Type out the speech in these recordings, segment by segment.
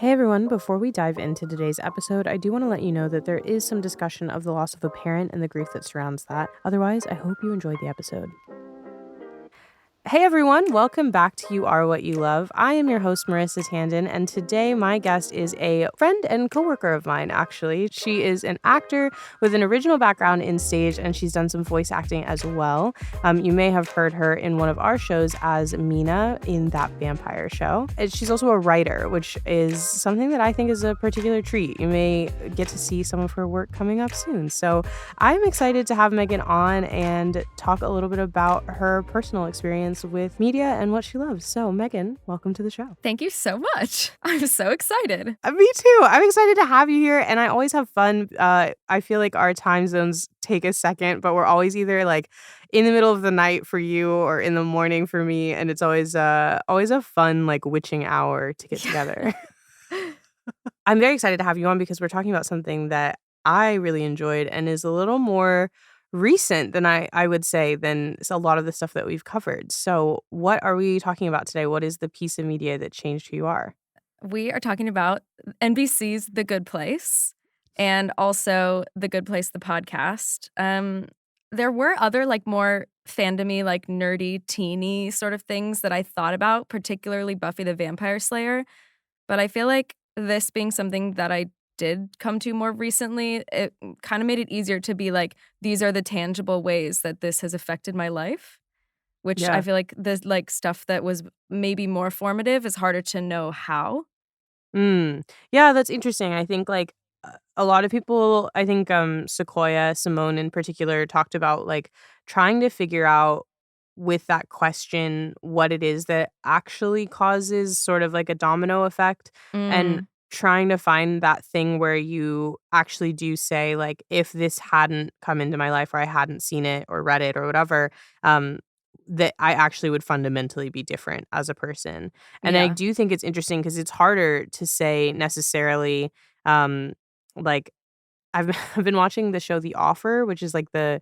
Hey everyone, before we dive into today's episode, I do want to let you know that there is some discussion of the loss of a parent and the grief that surrounds that. Otherwise, I hope you enjoyed the episode. Hey everyone, welcome back to You Are What You Love. I am your host, Marissa Tandon, and today my guest is a friend and coworker of mine, actually. She is an actor with an original background in stage, and she's done some voice acting as well. You may have heard her in one of our shows as Mina in That Vampire Show. And she's also a writer, which is something that I think is a particular treat. You may get to see some of her work coming up soon. So I'm excited to have Megan on and talk a little bit about her personal experience with media and what she loves. So, Megan, welcome to the show. Thank you so much. I'm so excited. Me too. I'm excited to have you here, and I always have fun. I feel like our time zones take a second, but we're always either like in the middle of the night for you or in the morning for me, and it's always a fun like witching hour to get together. I'm very excited to have you on because we're talking about something that I really enjoyed and is a little more recent than I would say than a lot of the stuff that we've covered. So, what are we talking about today? What is the piece of media that changed who you are? We are talking about NBC's The Good Place and also The Good Place, the podcast. There were other like more fandom-y, like nerdy, teeny sort of things that I thought about, particularly Buffy the Vampire Slayer. But I feel like this being something that I did come to more recently, it kind of made it easier to be like, these are the tangible ways that this has affected my life, which I Yeah. feel like the like stuff that was maybe more formative is harder to know how. Yeah, that's interesting. I think like a lot of people, I think Sequoia, Simone in particular, talked about like trying to figure out with that question what it is that actually causes sort of like a domino effect and Mm, trying to find that thing where you actually do say like if this hadn't come into my life or I hadn't seen it or read it or whatever, um that I actually would fundamentally be different as a person. And I yeah. do think it's interesting because it's harder to say necessarily, um, like I've I've been watching the show The Offer, which is like the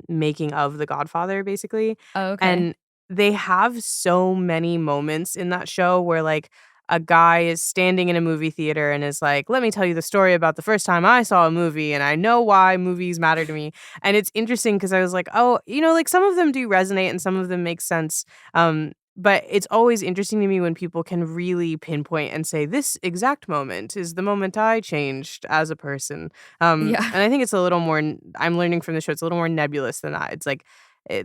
making of The Godfather, basically. Oh, okay. And they have so many moments in that show where like a guy is standing in a movie theater and is like, "Let me tell you the story about the first time I saw a movie and I know why movies matter to me." And it's interesting because I was like, "Oh, like some of them do resonate and some of them make sense." But it's always interesting to me when people can really pinpoint and say, "This exact moment is the moment I changed as a person." Yeah. And I think it's a little more I'm learning from the show, it's a little more nebulous than that. It's like,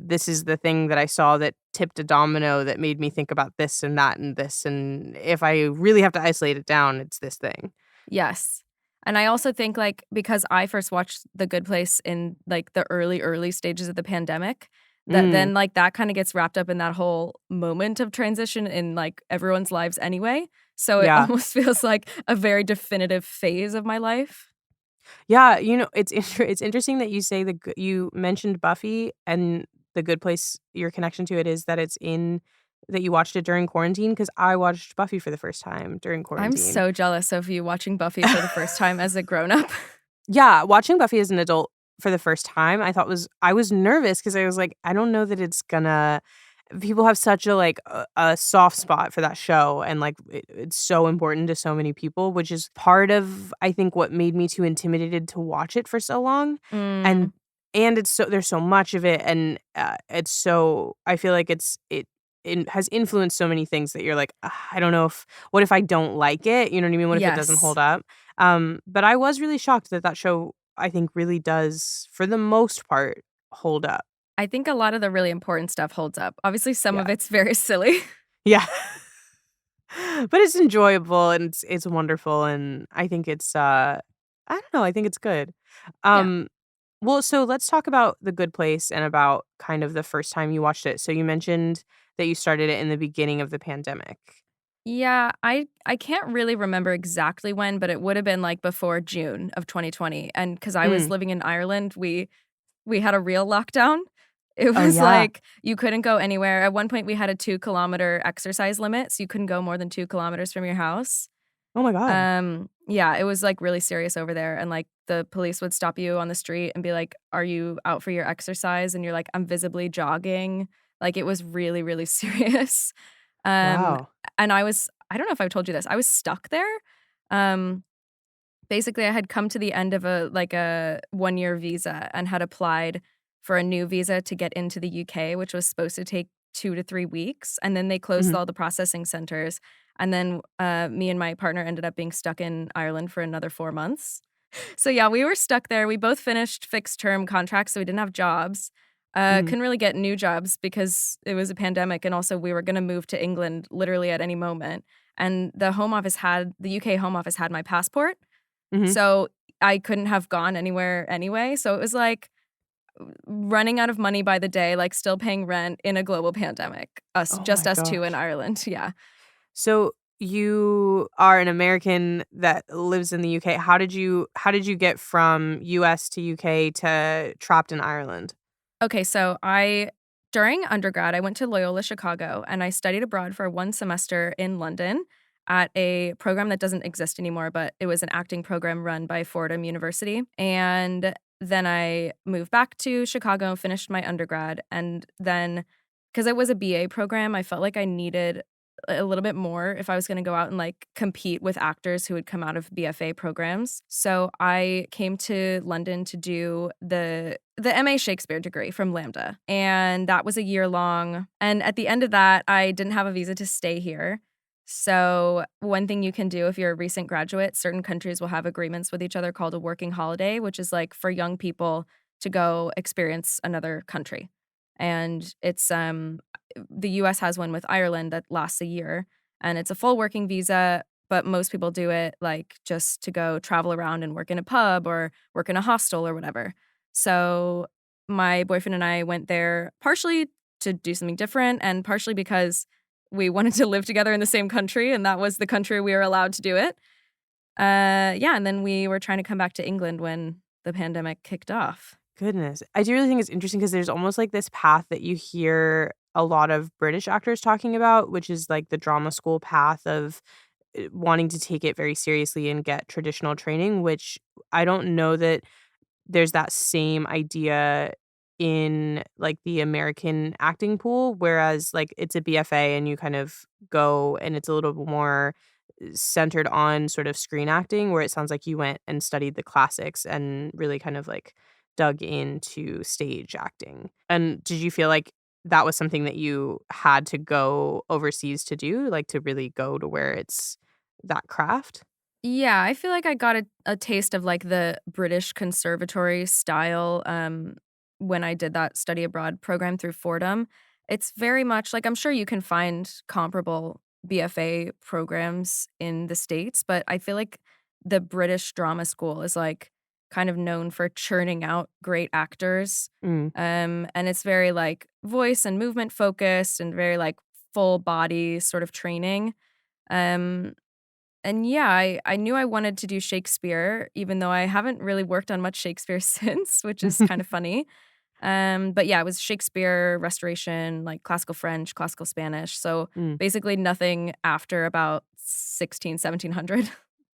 this is the thing that I saw that tipped a domino that made me think about this and that and this, and if I really have to isolate it down, it's this thing. Yes. And I also think, like, because I first watched The Good Place in, like, the early stages of the pandemic, that Mm, then, like, that kinda gets wrapped up in that whole moment of transition in, like, everyone's lives anyway. So it yeah. almost feels like a very definitive phase of my life. Yeah, it's interesting that you say you mentioned Buffy and The Good Place, your connection to it is that that you watched it during quarantine because I watched Buffy for the first time during I'm quarantine. so jealous of you watching Buffy for the first time as a grown-up. Yeah, watching Buffy as an adult for the first time, I was nervous because I was like, I don't know that it's gonna people have such a, like, a soft spot for that show, and, like, it's so important to so many people, which is part of, I think, what made me too intimidated to watch it for so long, Mm, and it's so there's so much of it, and, it's so I feel like it has influenced so many things that you're like, "Ugh, I don't know if what if I don't like it?" You know what I mean? What if it doesn't yes. hold up? But I was really shocked that that show, I think, really does, for the most part, hold up. I think a lot of the really important stuff holds up. Obviously, some of Yeah. it's very silly. Yeah. But it's enjoyable and it's wonderful, and I think it's, I don't know, I think it's good. Yeah. Um, well, so let's talk about The Good Place and about kind of the first time you watched it. So you mentioned that you started it in the beginning of the pandemic. Yeah, I can't really remember exactly when, but it would have been, like, before June of 2020, and because I was Mm. living in Ireland, we had a real lockdown. It Oh, was yeah. like you couldn't go anywhere. At one point, we had a 2-kilometer exercise limit, so you couldn't go more than 2 kilometers from your house. Oh my god. Yeah, it was, like, really serious over there, and, like, the police would stop you on the street and be like, "Are you out for your exercise?" And you're like, "I'm visibly jogging." Like, it was really, really serious. Um, Wow. and I don't know if I've told you this. I was stuck there. Um, Basically, I had come to the end of a 1-year visa and had applied for a new visa to get into the UK, which was supposed to take 2 to 3 weeks, and then they closed Mhm. all the processing centers, and then, me and my partner ended up being stuck in Ireland for another 4 months. So, yeah, we were stuck there. We both finished fixed term contracts, so we didn't have jobs. Mhm. Couldn't really get new jobs because it was a pandemic, and also we were gonna move to England literally at any moment, and the UK Home Office had my passport, Mhm. so I couldn't have gone anywhere anyway, so it was like running out of money by the day, like, still paying rent in a global pandemic, Oh just my us 2 in gosh. Ireland, yeah. So you are an American that lives in the UK. How did you get from US to UK to trapped in Ireland? Okay, so during undergrad, I went to Loyola Chicago and I studied abroad for 1 semester in London at a program that doesn't exist anymore, but it was an acting program run by Fordham University. And then I moved back to Chicago, finished my undergrad, and then because it was a BA program, I felt like I needed a little bit more if I was gonna go out and, like, compete with actors who had come out of BFA programs. So I came to London to do the MA Shakespeare degree from Lambda, and that was a year long, and at the end of that, I didn't have a visa to stay here. So, one thing you can do if you're a recent graduate, certain countries will have agreements with each other called a working holiday, which is, like, for young people to go experience another country. And the US has one with Ireland that lasts a year, and it's a full working visa, but most people do it, like, just to go travel around and work in a pub or work in a hostel or whatever. So, my boyfriend and I went there partially to do something different and partially because we wanted to live together in the same country, and that was the country we were allowed to do it. Yeah, and then we were trying to come back to England when the pandemic kicked off. Goodness. I do really think it's interesting because there's almost like this path that you hear a lot of British actors talking about, which is like the drama school path of wanting to take it very seriously and get traditional training, which I don't know that there's that same idea in, like, the American acting pool, whereas, like, it's a BFA and you kind of go and it's a little bit more centered on sort of screen acting, where it sounds like you went and studied the classics and really kind of, like, dug into stage acting. And did you feel like that was something that you had to go overseas to do, like, to really go to where it's that craft? Yeah, I feel like I got a taste of, like, the British conservatory style, when I did that study abroad program through Fordham. It's very much like, I'm sure you can find comparable BFA programs in the States, but I feel like the British drama school is, like, kind of known for churning out great actors, Mm. and it's very, like, voice and movement focused and very, like, full body sort of training, um and yeah, I knew I wanted to do Shakespeare, even though I haven't really worked on much Shakespeare since, which is kind of funny. But yeah, it was Shakespeare, Restoration, like classical French, classical Spanish. So Mm. basically nothing after about 1700.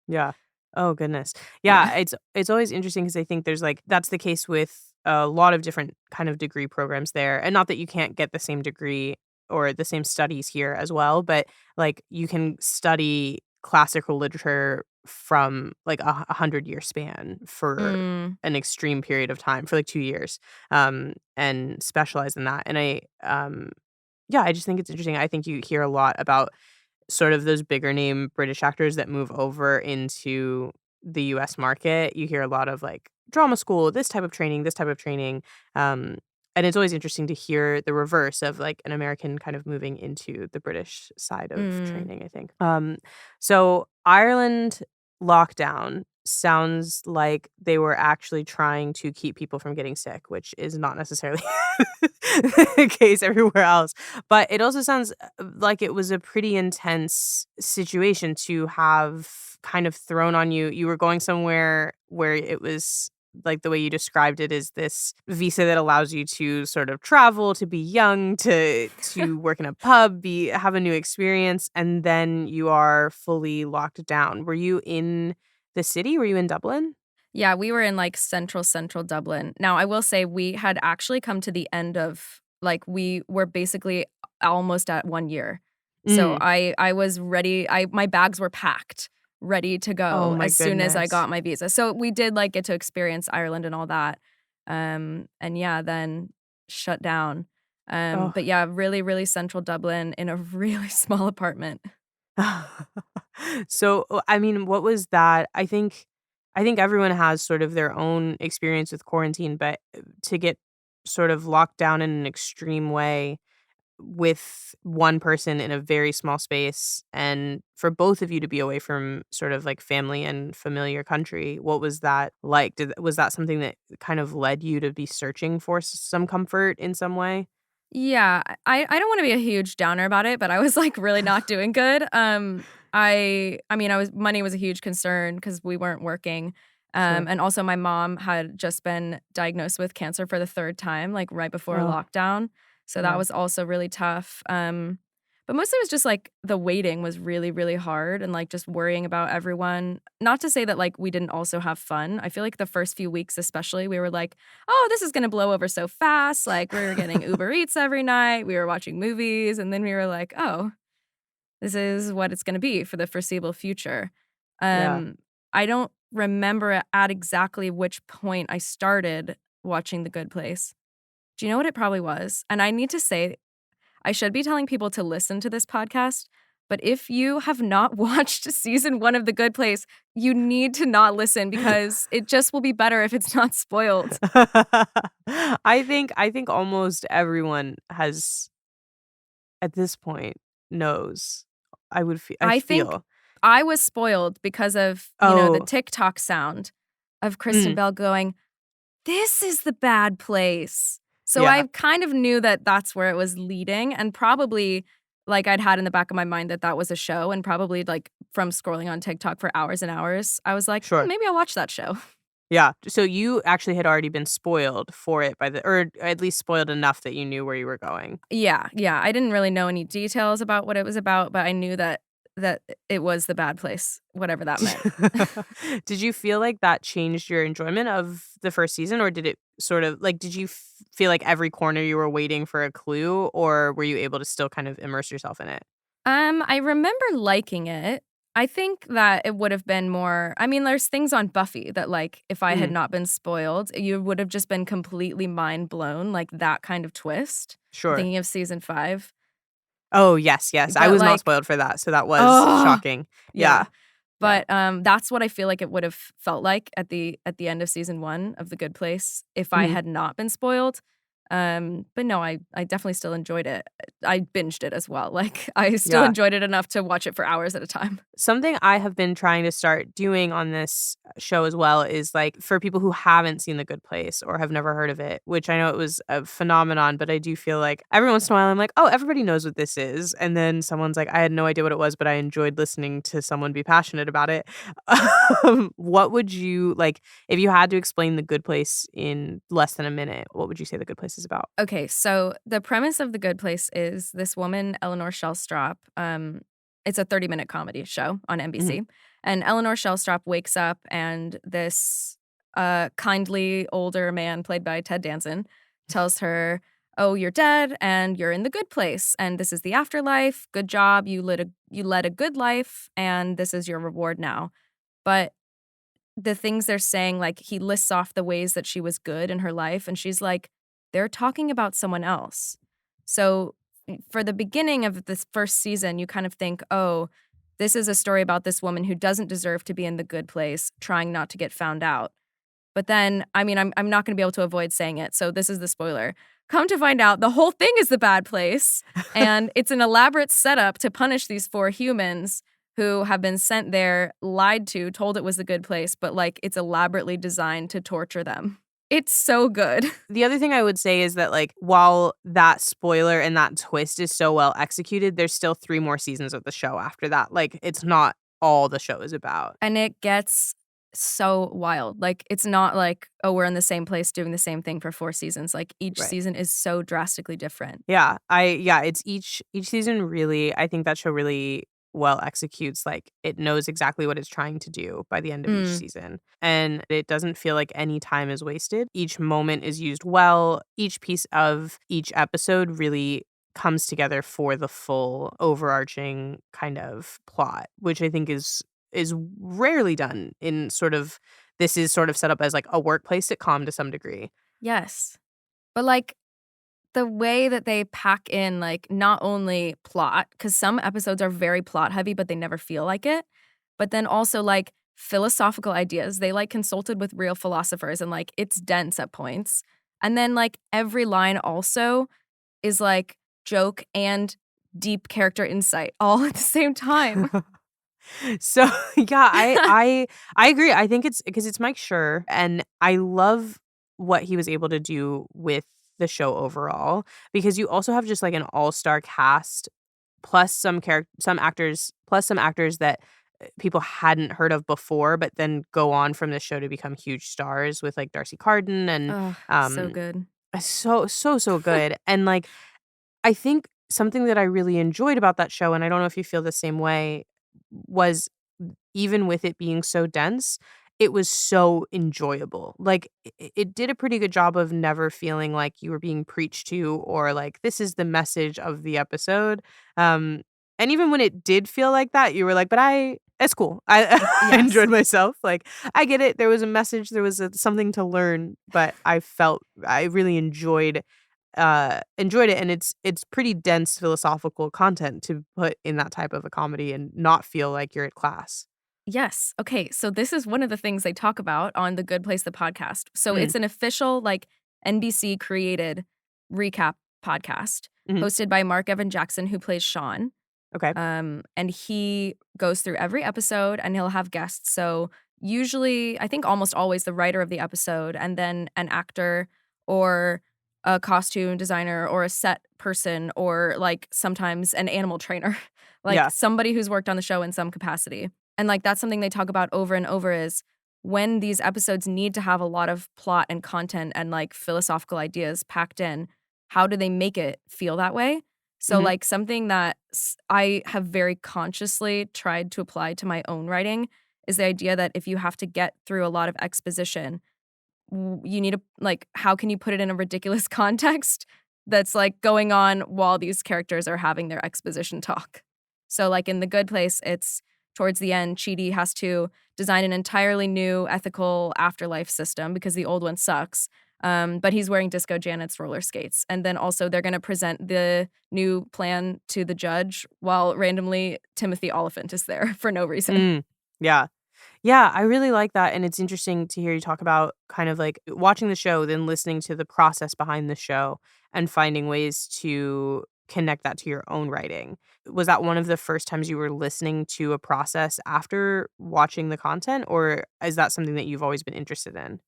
Yeah. Oh, goodness. Yeah. Yeah, it's always interesting because I think there's, like that's the case with a lot of different kind of degree programs there, and not that you can't get the same degree or the same studies here as well, but, like, you can study classical literature from, like, a 100-year span for Mm. an extreme period of time, for, like, 2 years, and specialize in that, and yeah, I just think it's interesting. I think you hear a lot about sort of those bigger name British actors that move over into the US market. You hear a lot of, like, drama school, this type of training, um, and it's always interesting to hear the reverse of, like, an American kind of moving into the British side of Mm. training, I think. So Ireland lockdown sounds like they were actually trying to keep people from getting sick, which is not necessarily the case everywhere else. But it also sounds like it was a pretty intense situation to have kind of thrown on you. You were going somewhere where it was like the way you described it is this visa that allows you to sort of travel, to be young, to work in a pub, be have a new experience, and then you are fully locked down. Were you in the city? Were you in Dublin? Yeah, we were in, like, central Dublin. Now, I will say we had actually come to the end of we were basically almost at 1 year. So I was ready. My bags were packed, ready to Oh go my as soon as I goodness. got my visa. So we did like get to experience Ireland and all that. And yeah, then shut down. Oh. But yeah, really, really central Dublin in a really small apartment. So, I mean, what was that? I think everyone has sort of their own experience with quarantine, but to get sort of locked down in an extreme way with one person in a very small space and for both of you to be away from sort of like family and familiar country, what was that like? Was that something that kind of led you to be searching for some comfort in some way? Yeah, I don't wanna be a huge downer about it, but I was, like, really not doing good. I mean, I was money was a huge concern because we weren't working, Sure. and also my mom had just been diagnosed with cancer for the 3rd time, like, right before Oh, lockdown, so that yeah. was also really tough, but mostly it was just, like, the waiting was really, really hard and, like, just worrying about everyone. Not to say that, like, we didn't also have fun. I feel like the first few weeks especially, we were like, "Oh, this is gonna blow over so fast." Like, we were getting Uber Eats every night, we were watching movies, and then we were like, "Oh, this is what it's gonna be for the foreseeable future." Yeah. Um, I don't remember at exactly which point I started watching The Good Place. Do you know what it probably was? And I need to say, I should be telling people to listen to this podcast, but if you have not watched season 1 of The Good Place, you need to not listen because it just will be better if it's not spoiled. I think almost everyone has at this point knows. I I think feel. I was spoiled because of, the Oh, TikTok sound of Kristen mm, Bell going, "This is the bad place." So yeah, I kind of knew that that's where it was leading and probably, like, I'd had in the back of my mind that that was a show and probably, like, from scrolling on TikTok for hours and hours, I was like, sure. maybe I'll watch that show." Yeah. So you actually had already been spoiled for it by or at least spoiled enough that you knew where you were going. Yeah, yeah, I didn't really know any details about what it was about, but I knew that it was the bad place, whatever that meant. Did you feel like that changed your enjoyment of the first season, or did it sort of like, did you feel like every corner you were waiting for a clue, or were you able to still kind of immerse yourself in it? I remember liking it. I think that it would have been more. I mean, there's things on Buffy that, like, if I had Mm, not been spoiled, you would have just been completely mind blown, like, that kind of twist. I'm sure. thinking of season 5. Oh, yes, yes. I But, was not like, spoiled for that, so that was oh, shocking. yeah. Yeah. Yeah. But, that's what I feel like it would have felt like at the end of season 1 of The Good Place if I Mhm. had not been spoiled. But no, I definitely still enjoyed it. I binged it as well. Like, I still Yeah. enjoyed it enough to watch it for hours at a time. Something I have been trying to start doing on this show as well is, like, for people who haven't seen The Good Place or have never heard of it, which I know it was a phenomenon, but I do feel like every once in a while I'm like, "Oh, everybody knows what this is." And then someone's like, "I had no idea what it was, but I enjoyed listening to someone be passionate about it." What would you like, if you had to explain The Good Place in less than a minute, what would you say The Good Place is about? Okay, so the premise of The Good Place is this woman, Eleanor Shellstrop. It's a 30-minute comedy show on Mhm. NBC, and Eleanor Shellstrop wakes up, and this kindly older man, played by Ted Danson, tells her, "Oh, you're dead, and you're in the good place, and this is the afterlife. Good job, you led a good life, and this is your reward now." But the things they're saying, like, he lists off the ways that she was good in her life, and she's like, "They're talking about someone else." So, for the beginning of this first season, you kind of think, "Oh, this is a story about this woman who doesn't deserve to be in the good place, trying not to get found out." But then, I mean, I'm not gonna be able to avoid saying it, so this is the spoiler. Come to find out, the whole thing is the bad place, and it's an elaborate setup to punish these 4 humans who have been sent there, lied to, told it was the good place, but, like, it's elaborately designed to torture them. It's so good. The other thing I would say is that, like, while that spoiler and that twist is so well executed, there's still 3 more seasons of the show after that. Like, it's not all the show is about. And it gets so wild. Like, it's not like, "Oh, we're in the same place doing the same thing for 4 seasons." Like, each Right. season is so drastically different. Yeah, it's each season really, I think that show really well executes, like, it knows exactly what it's trying to do by the end of each Mm. season, and it doesn't feel like any time is wasted. Each moment is used well. Each piece of each episode really comes together for the full overarching kind of plot, which I think is rarely done in sort of this is sort of set up as like a workplace sitcom to some degree. Yes. But, like, the way that they pack in, like, not only plot, because some episodes are very plot heavy, but they never feel like it, but then also, like, philosophical ideas. They, like, consulted with real philosophers, and, like, it's dense at points. And then, like, every line also is, like, joke and deep character insight all at the same time. So, yeah, I agree. I think it's because it's Mike Schur, and I love what he was able to do with the show overall, because you also have just, like, an all-star cast plus some actors that, people hadn't heard of before, but then go on from the show to become huge stars with, like, Darcy Carden and, Oh, so um, good. so good, and, like, I think something that I really enjoyed about that show, and I don't know if you feel the same way, was even with it being so dense, it was so enjoyable. Like, it did a pretty good job of never feeling like you were being preached to or like, this is the message of the episode. And even when it did feel like that, you were like, but it's cool. I Yes. enjoyed myself. Like, I get it. There was a message, there was something to learn, but I really enjoyed it, and it's pretty dense philosophical content to put in that type of a comedy and not feel like you're at class. Yes. Okay, so this is one of the things they talk about on The Good Place, the podcast. So Mm, it's an official, like, NBC created recap podcast mhm, hosted by Mark Evan Jackson, who plays Sean. okay. And he goes through every episode and he'll have guests. So usually, I think almost always the writer of the episode and then an actor or a costume designer or a set person or like sometimes an animal trainer, like Yeah. somebody who's worked on the show in some capacity. And like that's something they talk about over and over is when these episodes need to have a lot of plot and content and like philosophical ideas packed in, how do they make it feel that way? So, Mhm, like, something that I have very consciously tried to apply to my own writing is the idea that if you have to get through a lot of exposition, you need to, like, how can you put it in a ridiculous context that's, like, going on while these characters are having their exposition talk? So, like, in The Good Place, it's towards the end, Chidi has to design an entirely new ethical afterlife system because the old one sucks. But he's wearing Disco Janet's roller skates. And then also they're going to present the new plan to the judge while randomly Timothy Oliphant is there for no reason. mm, yeah. Yeah, I really like that, and it's interesting to hear you talk about kind of, like, watching the show, then listening to the process behind the show, and finding ways to connect that to your own writing. Was that one of the first times you were listening to a process after watching the content, or is that something that you've always been interested in?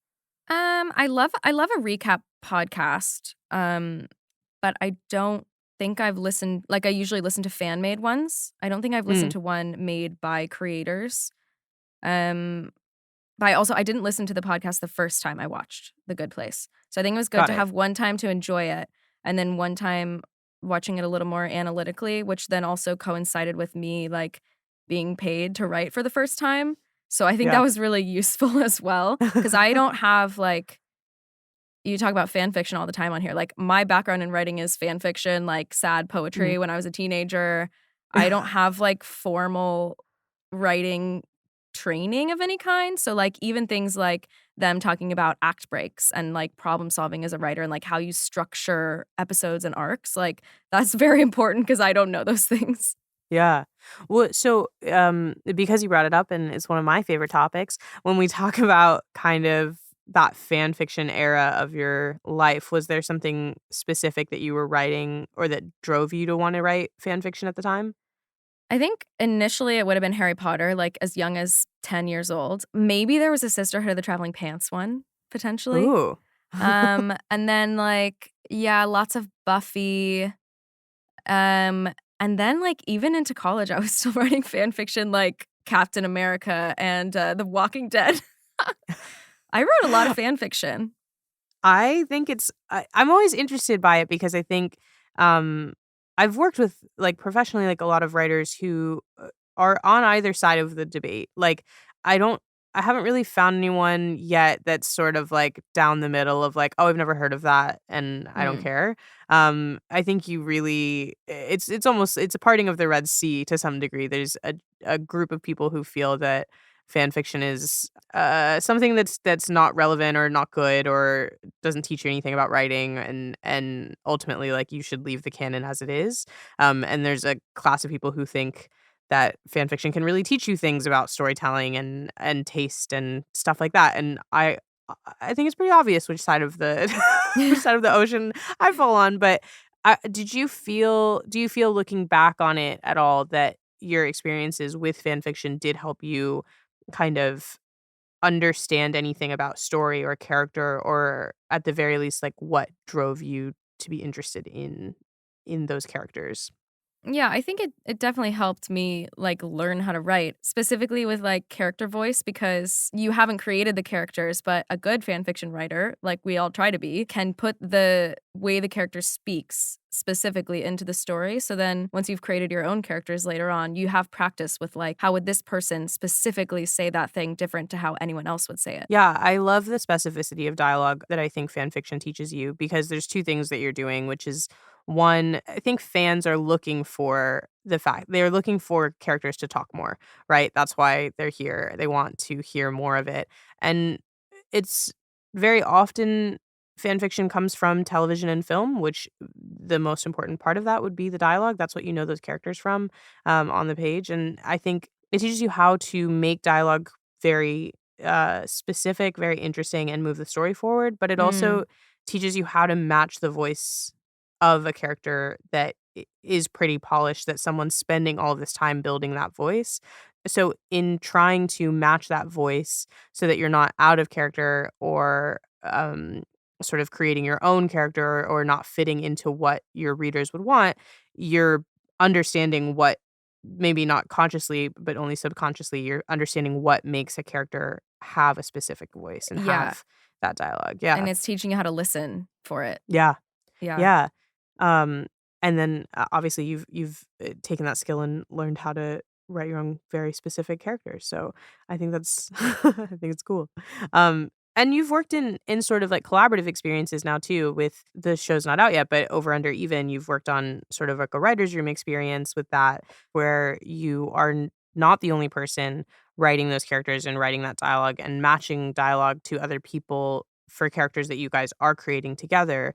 I love a recap podcast. But I don't think I've listened like I usually listen to fan made ones. I don't think I've listened Mm, to one made by creators. Um But I didn't listen to the podcast the first time I watched The Good Place. So I think it was good got to it. have one time to enjoy it and then one time watching it a little more analytically, which then also coincided with me, like, being paid to write for the first time. So I think that Yeah. was really useful as well because I don't have, like you talk about fan fiction all the time on here. Like, my background in writing is fan fiction, like, sad Mhm. poetry when I was a teenager. I don't have, like, formal writing training of any kind. So, like, even things like them talking about act breaks and, like, problem solving as a writer and, like, how you structure episodes and arcs, like, that's very important because I don't know those things. Yeah. Well, so, because you brought it up and it's one of my favorite topics, when we talk about kind of that fan fiction era of your life, was there something specific that you were writing or that drove you to wanna write fan fiction at the time? I think initially it would have been Harry Potter, like, as young as 10 years old. Maybe there was a Sisterhood of the Traveling Pants one, potentially. Ooh. And then, like, yeah, lots of Buffy, um, and then, like, even into college, I was still writing fan fiction like Captain America and, The Walking Dead. I wrote a lot of fan fiction. I think I'm always interested by it because I think, um, I've worked with, like, professionally, like, a lot of writers who, are on either side of the debate. Like, I don't I haven't really found anyone yet that's sort of like down the middle of like, oh, I've never heard of that and I don't Mm. care. I think you really it's almost it's a parting of the Red Sea to some degree. There's a group of people who feel that fan fiction is something that's not relevant or not good or doesn't teach you anything about writing and ultimately like you should leave the canon as it is. And there's a class of people who think that fan fiction can really teach you things about storytelling and taste and stuff like that. And I think it's pretty obvious which side of the which side of the ocean I fall on. But do you feel looking back on it at all that your experiences with fan fiction did help you kind of understand anything about story or character, or at the very least, like what drove you to be interested in those characters? Yeah, I think it definitely helped me, like, learn how to write, specifically with, like, character voice because you haven't created the characters, but a good fan fiction writer, like we all try to be, can put the way the character speaks specifically into the story, so then once you've created your own characters later on, you have practice with, like, how would this person specifically say that thing different to how anyone else would say it? Yeah, I love the specificity of dialogue that I think fan fiction teaches you because there's two things that you're doing, which is one, I think fans are looking for the fact they're looking for characters to talk more, right? That's why they're here. They want to hear more of it. And it's very often fan fiction comes from television and film, which the most important part of that would be the dialogue. That's what you know those characters from on the page. And I think it teaches you how to make dialogue very specific, very interesting, and move the story forward. But it also Mm, teaches you how to match the voice of a character that is pretty polished, that someone's spending all of this time building that voice. So, in trying to match that voice so that you're not out of character or sort of creating your own character or not fitting into what your readers would want, you're understanding what maybe not consciously, but only subconsciously, you're understanding what makes a character have a specific voice and yeah, have that dialogue. and Yeah. it's teaching you how to listen for it. Yeah. Yeah. Yeah. Um, and then, obviously you've, taken that skill and learned how to write your own very specific characters, so I think that's I think it's cool. And you've worked in sort of, like, collaborative experiences now too with the show's not out yet, but Over Under Even, you've worked on sort of like a writer's room experience with that, where you are not the only person writing those characters and writing that dialogue and matching dialogue to other people for characters that you guys are creating together.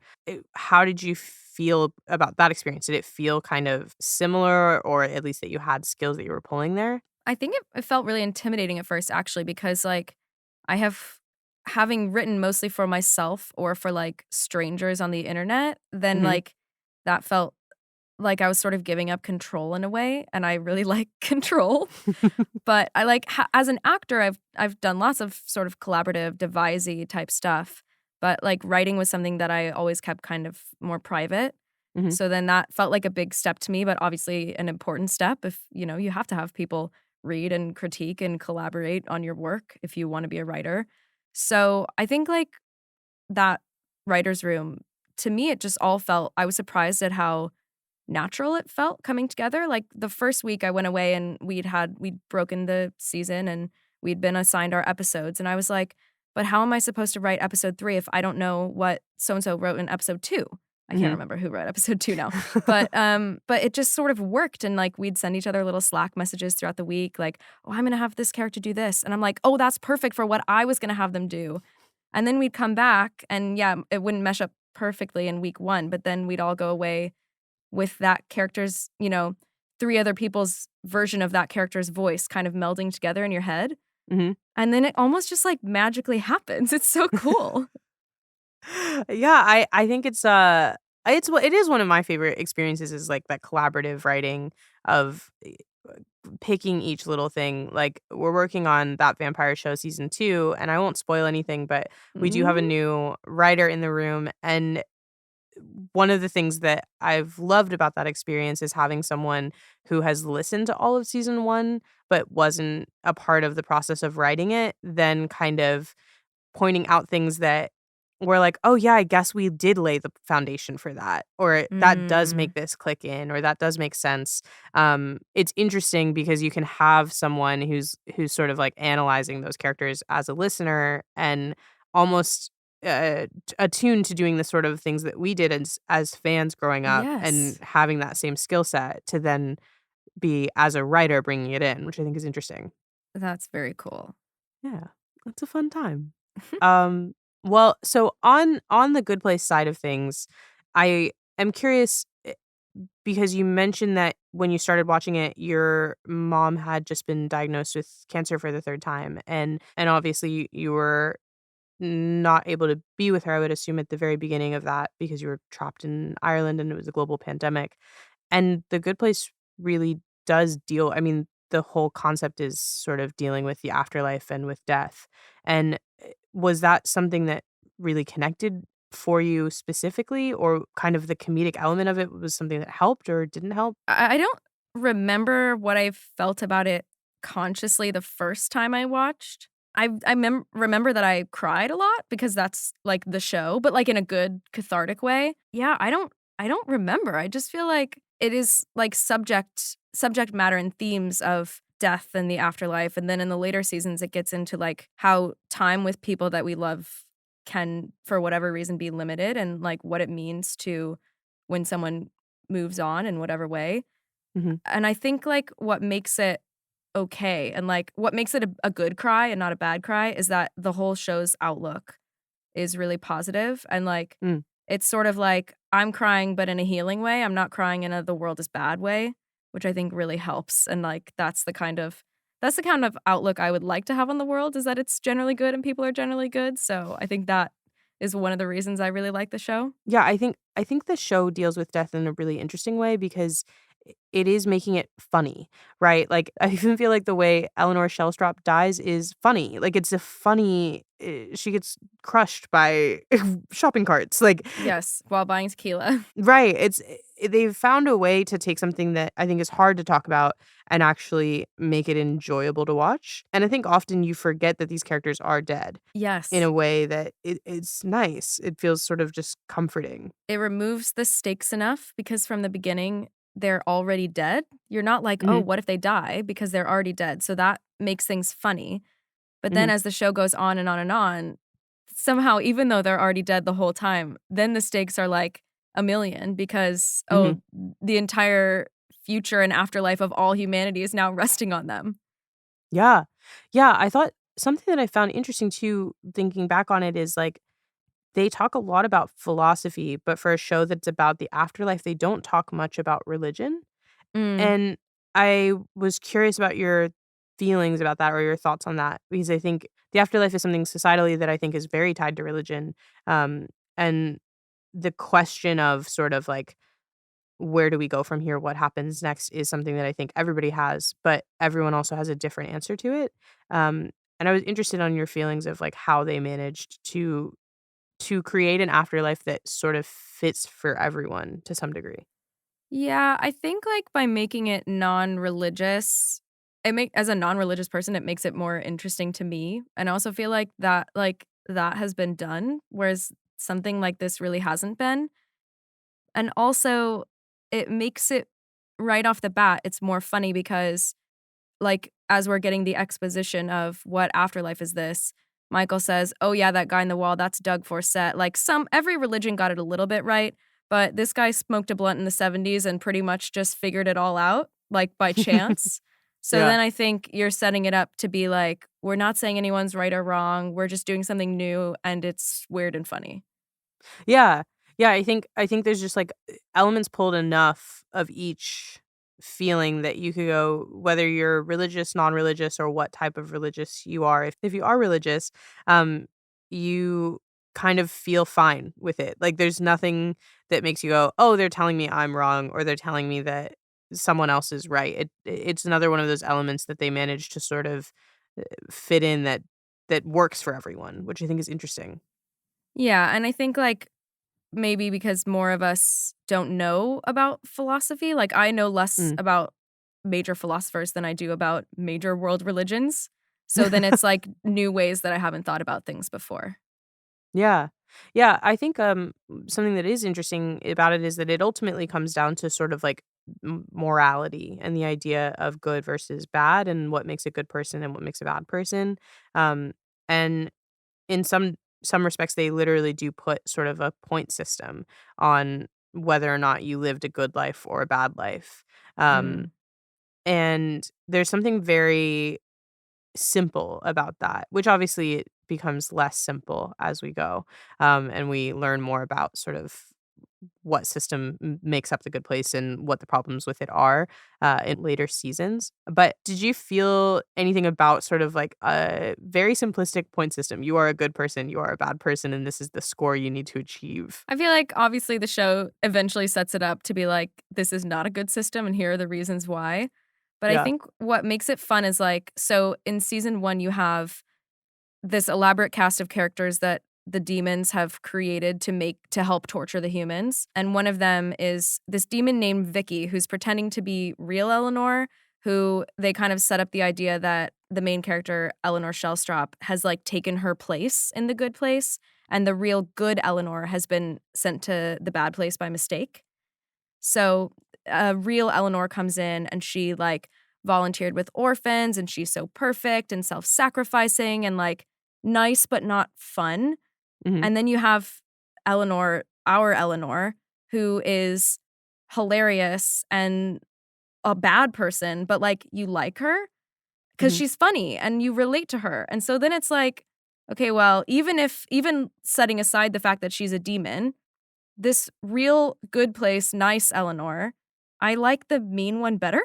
How did you feel about that experience? Did it feel kind of similar, or at least that you had skills that you were pulling there? I think it felt really intimidating at first actually because, like, I have having written mostly for myself or for, like, strangers on the internet, then, Mhm. like, that felt like I was sort of giving up control in a way, and I really like control. But I like as an actor, I've done lots of sort of collaborative, devisey type stuff, but, like, writing was something that I always kept kind of more private. Mhm. So then that felt like a big step to me, but obviously an important step if, you have to have people read and critique and collaborate on your work if you wanna be a writer. So, I think, like, that writer's room, to me, it just all felt I was surprised at how natural it felt coming together. Like, the first week I went away and we'd broken the season and we'd been assigned our episodes, and I was like, "But how am I supposed to write episode 3 if I don't know what so and so wrote in episode 2?" I can't Mhm. remember who wrote episode 2 now. But it just sort of worked, and, like, we'd send each other little Slack messages throughout the week, like, "Oh, I'm gonna have this character do this," and I'm like, "Oh, that's perfect for what I was gonna have them do." And then we'd come back and, yeah, it wouldn't mesh up perfectly in week 1, but then we'd all go away with that character's, 3 other people's version of that character's voice kind of melding together in your head, Mhm. and then it almost just, like, magically happens. It's so cool. Yeah, I think it is one of my favorite experiences is, like, that collaborative writing of, picking each little thing. Like, we're working on That Vampire Show season 2, and I won't spoil anything, but we do have a Mhm. new writer in the room, and one of the things that I've loved about that experience is having someone who has listened to all of season 1, but wasn't a part of the process of writing it, then kind of pointing out things that we're like, "Oh, yeah, I guess we did lay the foundation for that," or "That does Mm. make this click in," or "That does make sense." It's interesting because you can have someone who's sort of, like, analyzing those characters as a listener and almost, attuned to doing the sort of things that we did as fans growing up and Yes. having that same skill set to then be, as a writer, bringing it in, which I think is interesting. That's very cool. Yeah, it's a fun time. Um, well, so on the Good Place side of things, I am curious because you mentioned that when you started watching it, your mom had just been diagnosed with cancer for the third time, and obviously you were not able to be with her. I would assume at the very beginning of that because you were trapped in Ireland and it was a global pandemic. And The Good Place really does deal I mean, the whole concept is sort of dealing with the afterlife and with death. And, was that something that really connected for you specifically, or kind of the comedic element of it was something that helped or didn't help? I don't remember what I felt about it consciously the first time I watched. Remember that I cried a lot because that's, like, the show, but, like, in a good cathartic way. Yeah, I don't remember. I just feel like it is, like, subject matter and themes of death and the afterlife, and then in the later seasons, it gets into, like, how time with people that we love can, for whatever reason, be limited and, like, what it means to when someone moves on in whatever way. Mhm, And I think, like, what makes it okay and, like, what makes it a good cry and not a bad cry is that the whole show's outlook is really positive and, like, mm, it's sort of like I'm crying, but in a healing way. I'm not crying in a the world is bad way, which I think really helps, and, like, that's the kind of outlook I would like to have on the world is that it's generally good and people are generally good, so I think that is one of the reasons I really like the show. yeah, I think the show deals with death in a really interesting way because it is making it funny, right? Like, I even feel like the way Eleanor Shellstrop dies is funny. Like, it's a funny she gets crushed by shopping carts, like Yes, while buying tequila. right, they've found a way to take something that I think is hard to talk about and actually make it enjoyable to watch, and I think often you forget that these characters are dead in Yes. a way that it's nice. It feels sort of just comforting. It removes the stakes enough because from the beginning, they're already dead. You're not like, "Oh, Mhm, what if they die?" Because they're already dead, so that makes things funny. But then mhm, as the show goes on and on and on, somehow, even though they're already dead the whole time, then the stakes are like a million because, mhm. the entire future and afterlife of all humanity is now resting on them. Yeah. Yeah, I thought something that I found interesting too, thinking back on it, is, like, they talk a lot about philosophy, but for a show that's about the afterlife, they don't talk much about religion, Mm. and I was curious about your feelings about that or your thoughts on that because I think the afterlife is something societally that I think is very tied to religion, and the question of sort of, like, where do we go from here? What happens next is something that I think everybody has, but everyone also has a different answer to it. And I was interested on your feelings of like how they managed to create an afterlife that sort of fits for everyone to some degree. Yeah, I think, like, by making it non-religious, it make as a non-religious person, it makes it more interesting to me, and I also feel that has been done, whereas something like this really hasn't been, and also, it makes it right off the bat, it's more funny because, like, as we're getting the exposition of what afterlife is this, Michael says, "Oh, yeah, that guy in the wall, that's Doug Forsett." Like, every religion got it a little bit right, but this guy smoked a blunt in the '70s and pretty much just figured it all out, like, by chance. So Yeah. then I think you're setting it up to be like, "We're not saying anyone's right or wrong, we're just doing something new, and it's weird and funny." Yeah. Yeah, I think there's just like elements pulled enough of each feeling that you could go whether you're religious, non-religious, or what type of religious you are. If you are religious, um, you kind of feel fine with it. Like there's nothing that makes you go, "Oh, they're telling me I'm wrong," or they're telling me that someone else is right. It's another one of those elements that they manage to sort of fit in that works for everyone, which I think is interesting. Yeah, and I think, like, maybe because more of us don't know about philosophy, like, I know less Mm. about major philosophers than I do about major world religions, so then it's, like, new ways that I haven't thought about things before. Yeah. Yeah, I think something that is interesting about it is that it ultimately comes down to sort of like morality and the idea of good versus bad and what makes a good person and what makes a bad person. Um, and in some respects, they literally do put sort of a point system on whether or not you lived a good life or a bad life. Um, Mm. and there's something very simple about that, which obviously it becomes less simple as we go, and we learn more about sort of what system makes up the good place and what the problems with it are in later seasons. But did you feel anything about sort of like a very simplistic point system? You are a good person, you are a bad person, and this is the score you need to achieve. I feel like obviously the show eventually sets it up to be like, this is not a good system and here are the reasons why. But I Yeah. think what makes it fun is like, so in season 1, you have this elaborate cast of characters that the demons have created to help torture the humans. And one of them is this demon named Vicky, who's pretending to be real Eleanor, who they kind of set up the idea that the main character, Eleanor Shellstrop, has like taken her place in the good place. And the real good Eleanor has been sent to the bad place by mistake. So a real Eleanor comes in and she like volunteered with orphans and she's so perfect and self-sacrificing and like nice but not fun. Hmm. And then you have Eleanor, our Eleanor, who is hilarious and a bad person, but like you like her because Hmm. she's funny and you relate to her. And so then it's like, okay, well, even setting aside the fact that she's a demon, this real good place, nice Eleanor, I like the mean one better.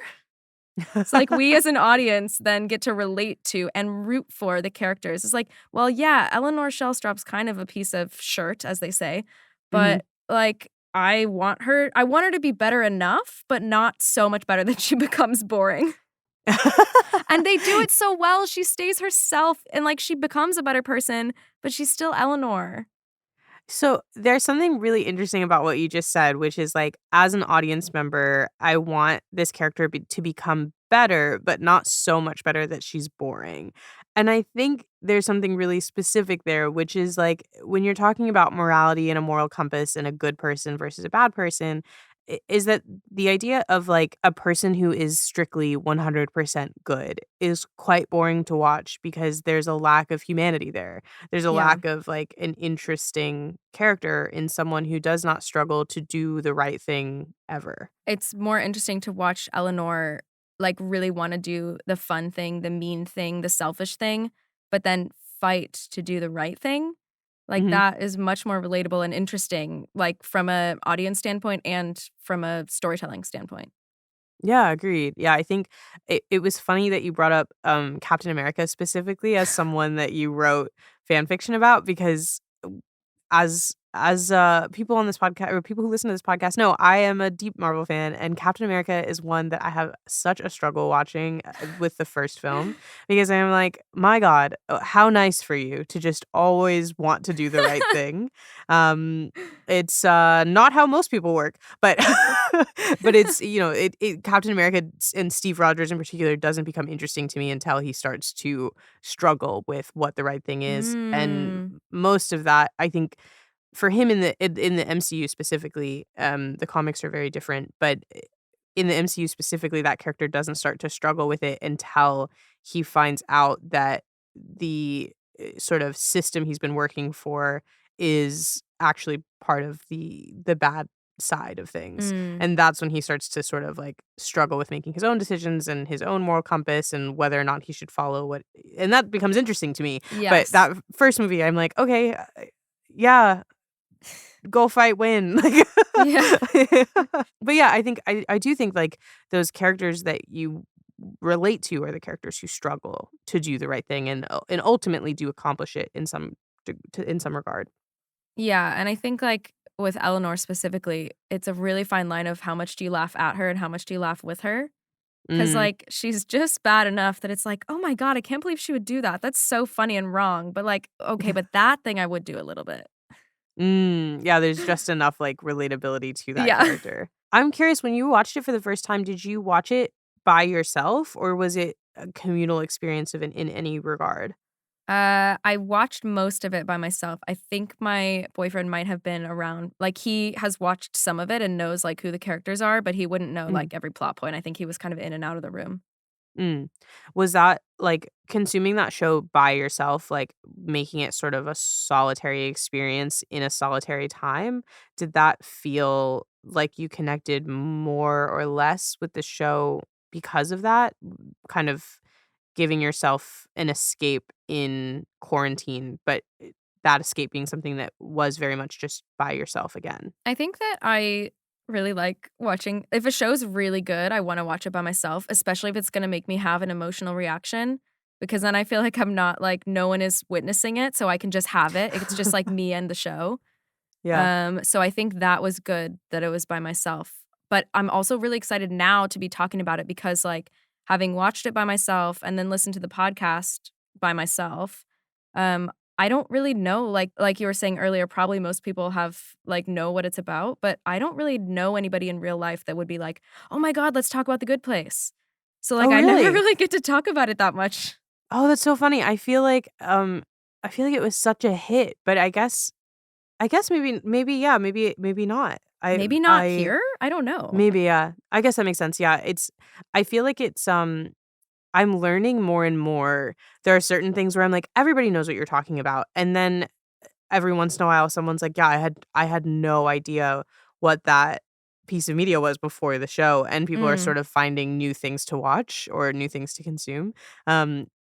So, like, we as an audience then get to relate to and root for the characters. It's like, well, yeah, Eleanor Shellstrop's kind of a piece of shirt, as they say, Hmm. but, like, I want her to be better enough, but not so much better that she becomes boring. And they do it so well. She stays herself and, like, she becomes a better person, but she's still Eleanor. So there's something really interesting about what you just said, which is like, as an audience member, I want this character to become better, but not so much better that she's boring. And I think there's something really specific there, which is like when you're talking about morality and a moral compass and a good person versus a bad person, is that the idea of like a person who is strictly 100% good is quite boring to watch because there's a lack of humanity there. There's a Yeah. lack of, like, an interesting character in someone who does not struggle to do the right thing ever. It's more interesting to watch Eleanor, like, really wanna do the fun thing, the mean thing, the selfish thing, but then fight to do the right thing. Like, Mhm. that is much more relatable and interesting, like, from a audience standpoint and from a storytelling standpoint. Yeah, agreed. Yeah, I think it was funny that you brought up, Captain America specifically as someone that you wrote fan fiction about because as people on this podcast or people who listen to this podcast know, I am a deep Marvel fan, and Captain America is one that I have such a struggle watching with the first film because I'm like, my God, how nice for you to just always want to do the right thing. Um, it's not how most people work, but but it's Captain America and Steve Rogers in particular doesn't become interesting to me until he starts to struggle with what the right thing is, and Mm. most of that I think for him in the MCU specifically, the comics are very different, but in the MCU specifically, that character doesn't start to struggle with it until he finds out that the sort of system he's been working for is actually part of the bad side of things. Mm. And that's when he starts to sort of like struggle with making his own decisions and his own moral compass and whether or not he should follow what, and that becomes interesting to me. But Yes. that first movie, I'm like, okay, yeah, go fight, win. Like, Yeah. but yeah, I think I do think like those characters that you relate to are the characters who struggle to do the right thing and ultimately do accomplish it in in some regard. Yeah, and I think, like, with Eleanor specifically, it's a really fine line of how much do you laugh at her and how much do you laugh with her. 'Cause, Mm. like, she's just bad enough that it's like, "Oh my god, I can't believe she would do that. That's so funny and wrong." But, like, okay, but that thing I would do a little bit. Yeah, there's just enough like relatability to that Yeah. character. I'm curious, when you watched it for the first time, did you watch it by yourself or was it a communal experience of in any regard? I watched most of it by myself. I think my boyfriend might have been around. Like, he has watched some of it and knows, like, who the characters are, but he wouldn't know, Mm, like, every plot point. I think he was kind of in and out of the room. mm. Was that, like, consuming that show by yourself, like, making it sort of a solitary experience in a solitary time? Did that feel like you connected more or less with the show because of that? Kind of giving yourself an escape in quarantine, but that escape being something that was very much just by yourself again. I think that I really like watching if a show's really good, I wanna watch it by myself, especially if it's gonna make me have an emotional reaction, because then I feel like I'm not like, no one is witnessing it, so I can just have it. It's just, like, me and the show. Yeah. So I think that was good that it was by myself. But I'm also really excited now to be talking about it because, like, having watched it by myself and then listened to the podcast by myself, um, I don't really know, like you were saying earlier, probably most people have like, know what it's about, but I don't really know anybody in real life that would be like, "Oh my god, let's talk about The Good Place." So, like, Oh, I never really? really get to talk about it that much. Oh, that's so funny. I feel like it was such a hit, but I guess maybe yeah, maybe not. Maybe not I here? I don't know. maybe yeah. I guess that makes sense. Yeah, I feel like I'm learning more and more. There are certain things where I'm like everybody knows what you're talking about, and then every once in a while someone's like, "Yeah, I had no idea what that piece of media was before the show," and people are Mm, sort of finding new things to watch or new things to consume.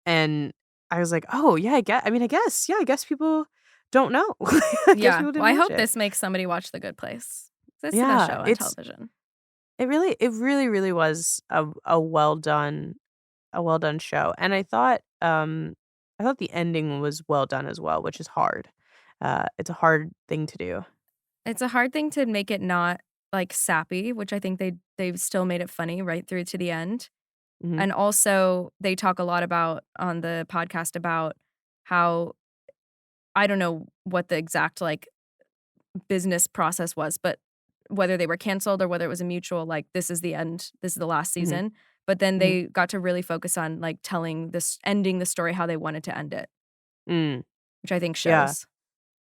And I was like, "Oh, yeah, I guess people don't know." I guess yeah. people Well, didn't I watch hope it. this makes somebody watch The Good Place. It's the best Yeah, show on television. it really was a well done show, and I thought the ending was well done as well, which is hard. It's a hard thing to do. It's a hard thing to make it not, like, sappy, which I think they've still made it funny right through to the end. Mhm, And also, they talk a lot about on the podcast about how I don't know what the exact, like, business process was, but whether they were canceled or whether it was a mutual, like, "This is the end, this is the last mhm, season." But then mhm. they got to really focus on, like, telling this ending the story how they wanted to end it, Mm, which I think yeah. shows.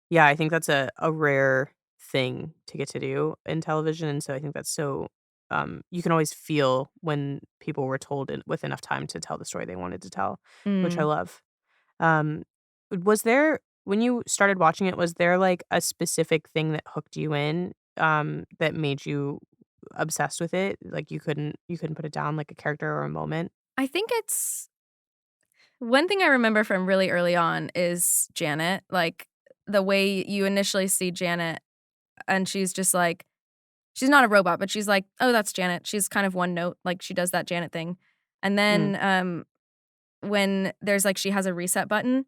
Yeah, I think that's a rare thing to get to do in television, and so I think that's so you can always feel when people were told with enough time to tell the story they wanted to tell, which I Mm. love. Um, was there when you started watching it, was there, like, a specific thing that hooked you in, that made you obsessed with it? Like, you couldn't put it down, like a character or a moment? I think it's one thing I remember from really early on is Janet, like, the way you initially see Janet, and she's just like she's not a robot, but she's like, "Oh, that's Janet." She's kind of one note, like, she does that Janet thing. And Mm. then, when there's, like she has a reset button,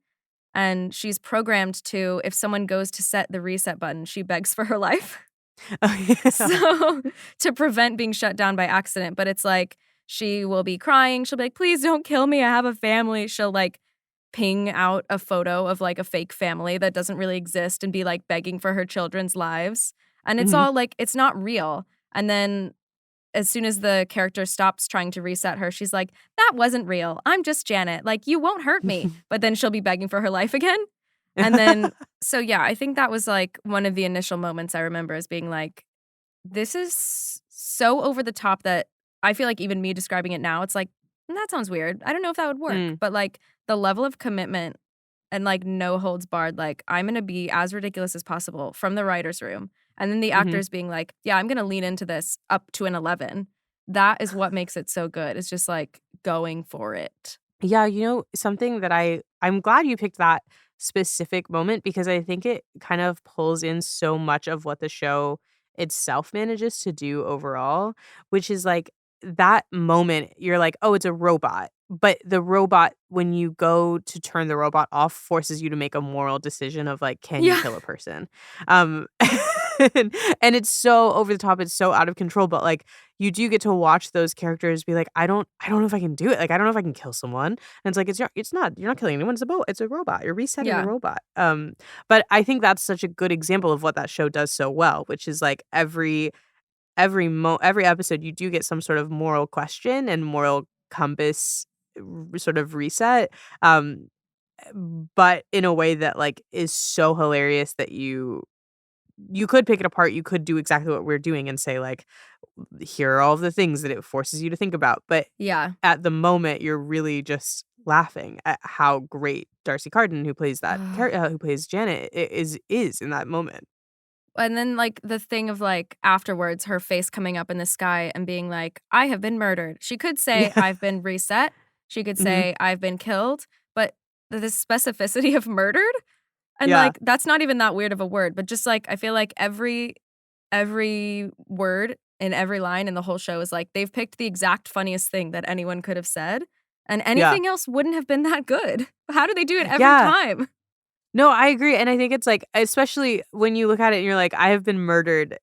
and she's programmed to if someone goes to set the reset button, she begs for her life. Oh, yeah. So, to prevent being shut down by accident, but it's like, she will be crying, she'll be like, "Please don't kill me, I have a family." She'll, like, ping out a photo of, like, a fake family that doesn't really exist and be, like, begging for her children's lives, and it's Mhm. all, like, it's not real, and then as soon as the character stops trying to reset her, she's like, "That wasn't real, I'm just Janet, like, you won't hurt me," but then she'll be begging for her life again, and then so, yeah, I think that was, like, one of the initial moments I remember as being like, this is so over the top that I feel like even me describing it now, it's like, "That sounds weird. I don't know if that would work." Mm, But, like, the level of commitment and, like, no holds barred, like, I'm gonna be as ridiculous as possible from the writer's room, and then the mhm. actors being like, "Yeah, I'm gonna lean into this up to an 11." That is what makes it so good. It's just, like, going for it. Yeah, something that I'm glad you picked that specific moment because I think it kind of pulls in so much of what the show itself manages to do overall, which is like that moment you're like, "Oh, it's a robot." But the robot when you go to turn the robot off forces you to make a moral decision of like, can you Yeah. kill a person? Um and it's so over the top, it's so out of control, but like you do get to watch those characters be like, I don't know if I can do it. Like, I don't know if I can kill someone. And it's like, it's not, you're not killing anyone. It's a robot. You're resetting the Yeah. robot. But I think that's such a good example of what that show does so well, which is like every episode you do get some sort of moral question and moral compass sort of reset. Um, but in a way that like is so hilarious that you could pick it apart. You could do exactly what we're doing and say like, here are all of the things that it forces you to think about. But Yeah. at the moment, you're really just laughing at how great Darcy Carden, who plays who plays Janet, is in that moment. And then, like, the thing of, like, afterwards, her face coming up in the sky and being like, "I have been murdered." She could say, Yeah. "I've been reset." She could Hmm. say, "I've been killed." But the specificity of murdered, and, Yeah. like, that's not even that weird of a word, but just, like, I feel like every word in every line in the whole show is, like, they've picked the exact funniest thing that anyone could have said, and Yeah. anything else wouldn't have been that good. How do they do it every Yeah. time? No, I agree, and I think it's, like, especially when you look at it and you're like, "I have been murdered,"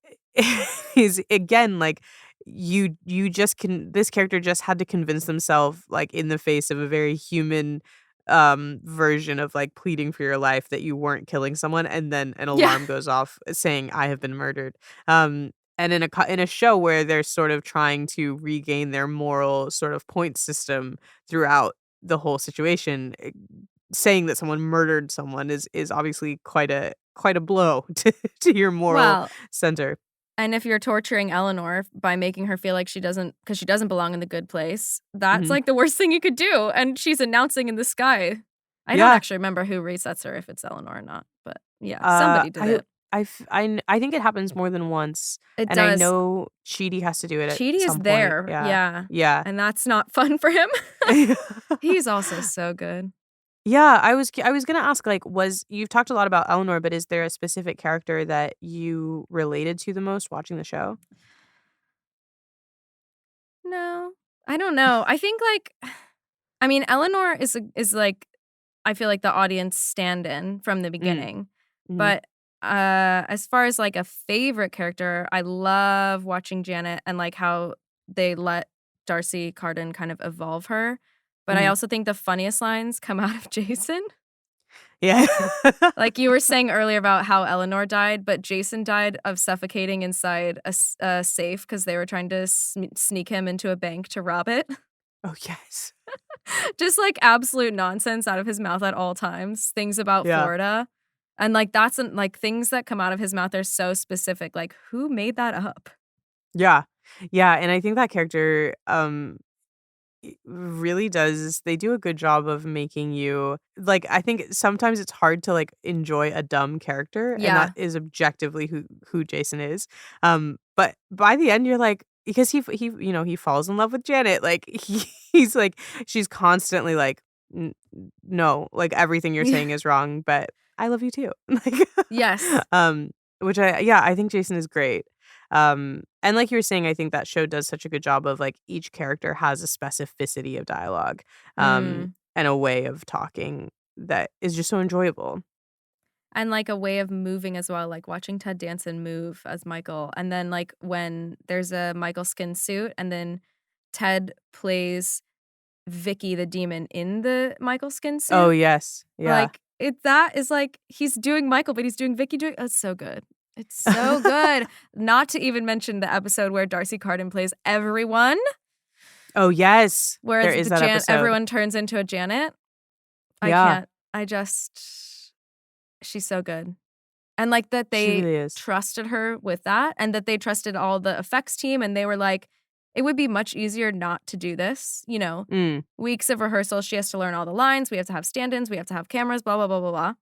is again, like, you just can this character just had to convince themselves, like, in the face of a very human, version of, like, pleading for your life that you weren't killing someone, and then an Yeah. alarm goes off saying, "I have been murdered." And in a show where they're sort of trying to regain their moral sort of point system throughout the whole situation, saying that someone murdered someone is obviously quite a blow to your moral Well, center. and if you're torturing Eleanor by making her feel like she doesn't, because she doesn't belong in the good place, that's, Mhm. like, the worst thing you could do, and she's announcing in the sky. I don't Yeah. actually remember who resets her, if it's Eleanor or not, but yeah, somebody did I it. I think it happens more than once, It and I does. know Chidi has to do it at Chidi is some point. there, Yeah. yeah, Yeah. and that's not fun for him. He's also so good. Yeah, I was gonna ask, like, was you've talked a lot about Eleanor, but is there a specific character that you related to the most watching the show? No, I don't know. I think, like, I mean, Eleanor is, like, I feel like the audience stand-in from the Mm. beginning, Mhm. but, as far as, like, a favorite character, I love watching Janet and, like, how they let Darcy Carden kind of evolve her, but I Mhm. also think the funniest lines come out of Jason. Yeah. Like, you were saying earlier about how Eleanor died, but Jason died of suffocating inside a safe because they were trying to sneak him into a bank to rob it. Oh, yes. Just, like, absolute nonsense out of his mouth at all times, things about Yeah. Florida, and, like, that's an like, things that come out of his mouth are so specific, like, who made that up? Yeah. Yeah, and I think that character, really does they do a good job of making you like, I think sometimes it's hard to, like, enjoy a dumb character, and that Yeah. is objectively who Jason is, but by the end, you're like because he falls in love with Janet, like, he's like she's constantly like, no, like, everything you're Yeah. saying is wrong, but I love you too." Like, Yes. um, which I think Jason is great. And like you were saying, I think that show does such a good job of like each character has a specificity of dialogue, Mm. and a way of talking that is just so enjoyable. And, like, a way of moving as well, like, watching Ted Danson move as Michael, and then, like, when there's a Michael skin suit, and then Ted plays Vicky the demon in the Michael skin Oh, suit. yes. Yeah. Like, that is, like, he's doing Michael, but he's doing Vicky doing it's so good. It's so good. Not to even mention the episode where Darcy Carden plays everyone, Oh, yes. where There the is that episode. everyone turns into a Janet. I Yeah. can't. I just she's so good. And, like, that She they really is. trusted her with that, and that they trusted all the effects team, and they were like, "It would be much easier not to do this," you know? Mm. Weeks of rehearsal, she has to learn all the lines, we have to have stand-ins, we have to have cameras, blah, blah, blah, blah, blah.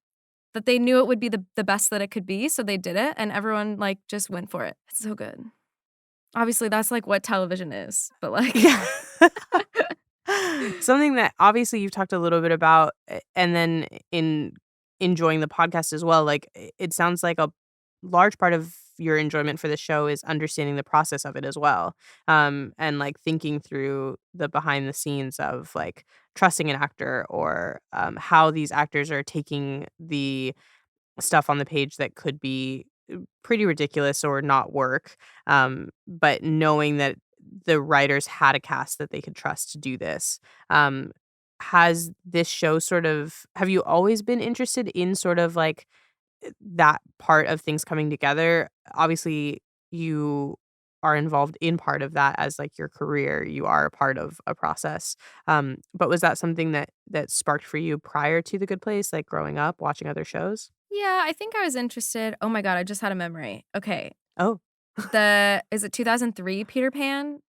That they knew it would be the best that it could be, so they did it, and everyone, like, just went for it. It's so good. Obviously, that's, like, what television is, but, like Yeah. Something that obviously you've talked a little bit about, and then in enjoying the podcast as well, like, it sounds like a large part of your enjoyment for the show is understanding the process of it as well, and, like, thinking through the behind the scenes of, like, trusting an actor or, how these actors are taking the stuff on the page that could be pretty ridiculous or not work, but knowing that the writers had a cast that they could trust to do this. Um, has this show sort of have you always been interested in sort of like that part of things coming together? Obviously, you are involved in part of that as like your career. You are a part of a process. But was that something that sparked for you prior to The Good Place, like growing up, watching other shows? Yeah, I think I was interested. Oh my god, I just had a memory. Okay. Oh. Is it 2003 Peter Pan?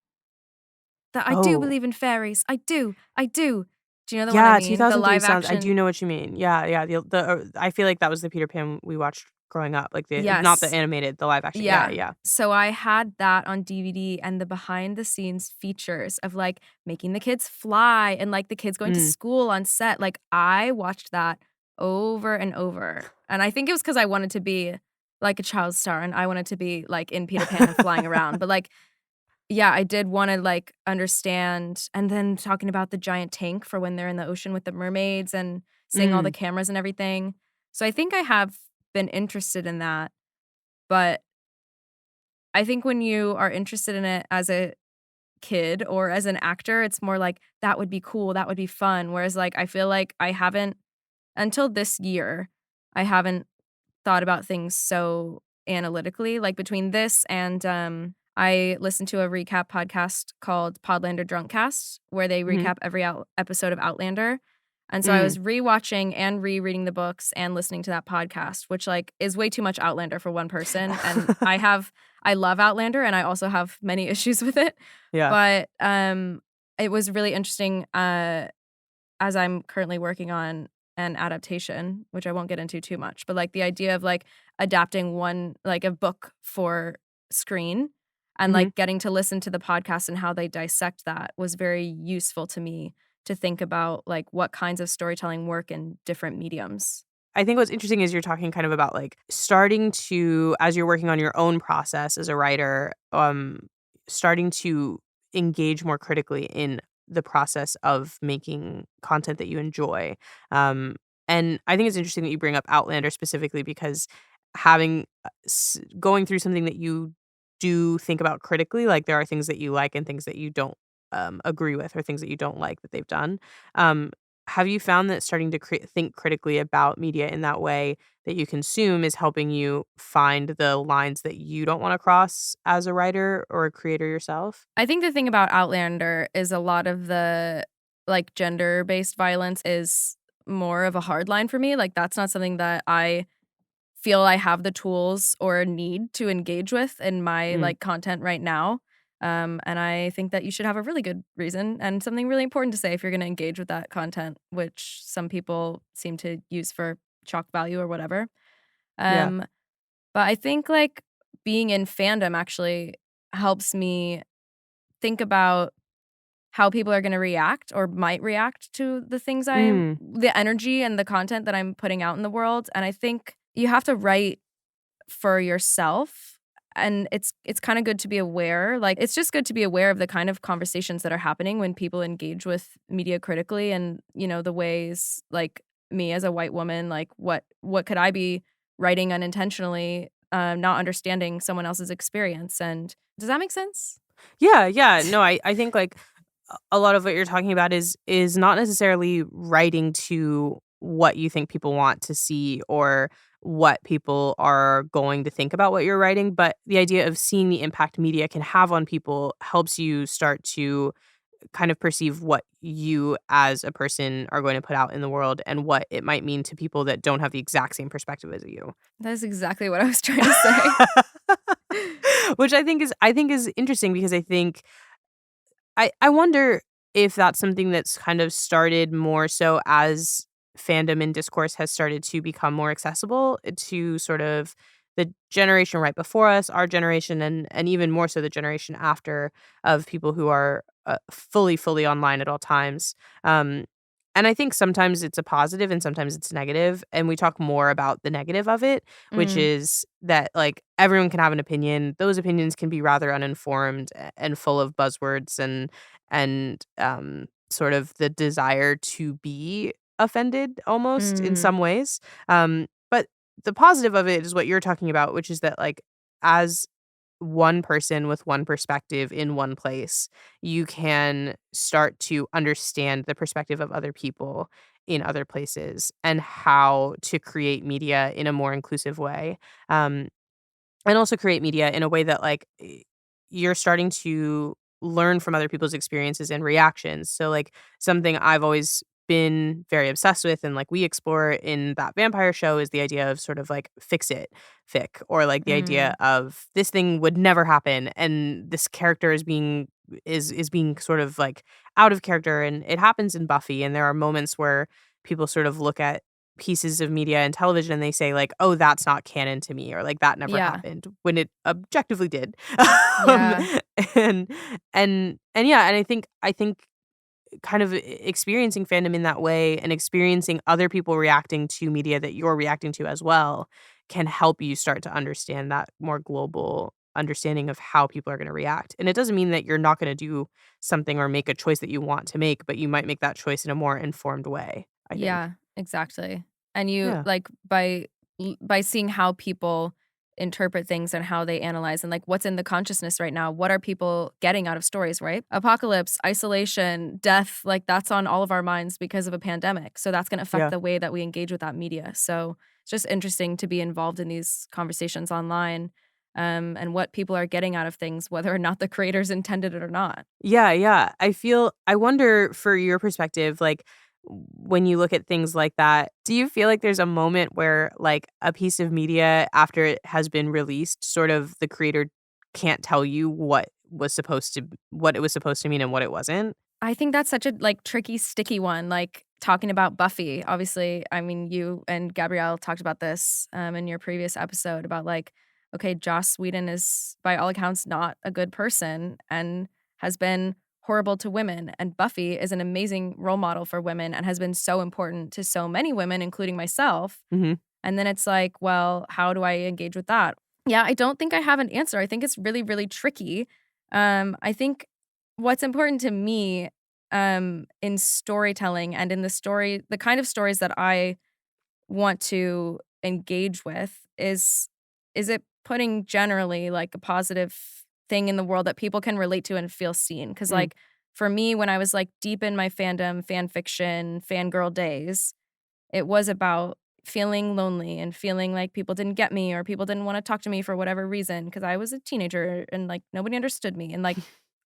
The I do Oh. believe in fairies. I do. I do. Do you know the one I Yeah, mean? The 2003 live sounds I do action. know what you mean. Yeah, yeah, I feel like that was the Peter Pan we watched growing up, like the not the Yes. animated, the live action. Yeah, Yeah. yeah. So I had that on DVD and the behind the scenes features of, like, making the kids fly and, like, the kids going to Mm. school on set. Like, I watched that over and over, and I think it was because I wanted to be like a child star, and I wanted to be, like, in Peter Pan and flying around, but, like, yeah, I did wanna, like, understand and then talking about the giant tank for when they're in the ocean with the mermaids and seeing all the Mm. cameras and everything. So I think I have been interested in that, but I think when you are interested in it as a kid or as an actor, it's more like, "That would be cool, that would be fun," whereas, like, I feel like I haven't until this year, I haven't thought about things so analytically, like, between this and, I listened to a recap podcast called Podlander Drunkcast, where they Mhm. recap every episode of Outlander, and so I Mm. was rewatching and rereading the books and listening to that podcast, which, like, is way too much Outlander for one person, and I love Outlander, and I also have many issues with it, Yeah. but, it was really interesting, as I'm currently working on an adaptation, which I won't get into too much, but, like, the idea of, like, adapting one like, a book for screen and, Mhm. like, getting to listen to the podcast and how they dissect that was very useful to me to think about, like, what kinds of storytelling work in different mediums. I think what's interesting is you're talking kind of about, like, starting to as you're working on your own process as a writer, starting to engage more critically in the process of making content that you enjoy, and I think it's interesting that you bring up Outlander specifically because having, going through something that you do think about critically, like, there are things that you like and things that you don't, agree with or things that you don't like that they've done, um, have you found that starting to think critically about media in that way that you consume is helping you find the lines that you don't wanna cross as a writer or a creator yourself? I think the thing about Outlander is a lot of the, like, gender-based violence is more of a hard line for me, like, that's not something that I feel I have the tools or need to engage with in my, Mm, like, content right now, and I think that you should have a really good reason and something really important to say if you're gonna engage with that content, which some people seem to use for shock value or whatever, yeah. um, but I think, like, being in fandom actually helps me think about how people are gonna react or might react to the things Mm, the energy and the content that I'm putting out in the world, and I think you have to write for yourself, and it's kinda good to be aware, like, it's just good to be aware of the kind of conversations that are happening when people engage with media critically and, you know, the ways, like, me as a white woman, like, what could I be writing unintentionally, not understanding someone else's experience, and does that make sense? yeah, yeah, no, I think, like, a lot of what you're talking about is not necessarily writing to what you think people want to see or what people are going to think about what you're writing, but the idea of seeing the impact media can have on people helps you start to kind of perceive what you as a person are going to put out in the world and what it might mean to people that don't have the exact same perspective as you. That is exactly what I was trying to say. Which I think is interesting because I think I wonder if that's something that's kind of started more so as fandom and discourse has started to become more accessible to sort of the generation right before us, our generation, and even more so the generation after of people who are fully online at all times. Um, and I think sometimes it's a positive and sometimes it's negative. And we talk more about the negative of it, which Mm, is that like everyone can have an opinion. Those opinions can be rather uninformed and full of buzzwords and sort of the desire to be offended almost in mm, some ways. But the positive of it is what you're talking about, which is that like as one person with one perspective in one place, you can start to understand the perspective of other people in other places and how to create media in a more inclusive way. Um, and also create media in a way that like you're starting to learn from other people's experiences and reactions. So, like, something I've always been very obsessed with and, like, we explore in that vampire show is the idea of sort of, like, fix it, fic, or, like, the idea Mm. of this thing would never happen, and this character is being sort of, like, out of character, and it happens in Buffy, and there are moments where people sort of look at pieces of media and television and they say like, "Oh, that's not canon to me," or like, "That never Yeah. happened," when it objectively did. Um, Yeah. and and yeah, and I think kind of experiencing fandom in that way and experiencing other people reacting to media that you're reacting to as well can help you start to understand that more global understanding of how people are going to react. And it doesn't mean that you're not going to do something or make a choice that you want to make, but you might make that choice in a more informed way, I think. Yeah, exactly. And you Yeah. like by seeing how people interpret things and how they analyze and like what's in the consciousness right now, what are people getting out of stories, right? Apocalypse, isolation, death, like that's on all of our minds because of a pandemic. So that's going to affect Yeah. the way that we engage with that media. So it's just interesting to be involved in these conversations online, and what people are getting out of things, whether or not the creators intended it or not. Yeah, yeah. I wonder for your perspective, like when you look at things like that, do you feel like there's a moment where like a piece of media after it has been released, sort of the creator can't tell you what it was supposed to mean and what it wasn't? I think that's such a, like, tricky, sticky one, like, talking about Buffy, obviously, I mean, you and Gabrielle talked about this, in your previous episode about, like, okay, Joss Whedon is, by all accounts, not a good person and has been horrible to women, and Buffy is an amazing role model for women and has been so important to so many women, including myself, Mhm. and then it's like, well, how do I engage with that? Yeah, I don't think I have an answer. I think it's really, really tricky. I think what's important to me, in storytelling and in the kind of stories that I want to engage with is it putting generally like a positive thing in the world that people can relate to and feel seen? Because Mm. like for me, when I was like deep in my fandom, fan fiction, fangirl days, it was about feeling lonely and feeling like people didn't get me or people didn't wanna talk to me for whatever reason because I was a teenager and, like, nobody understood me, and, like,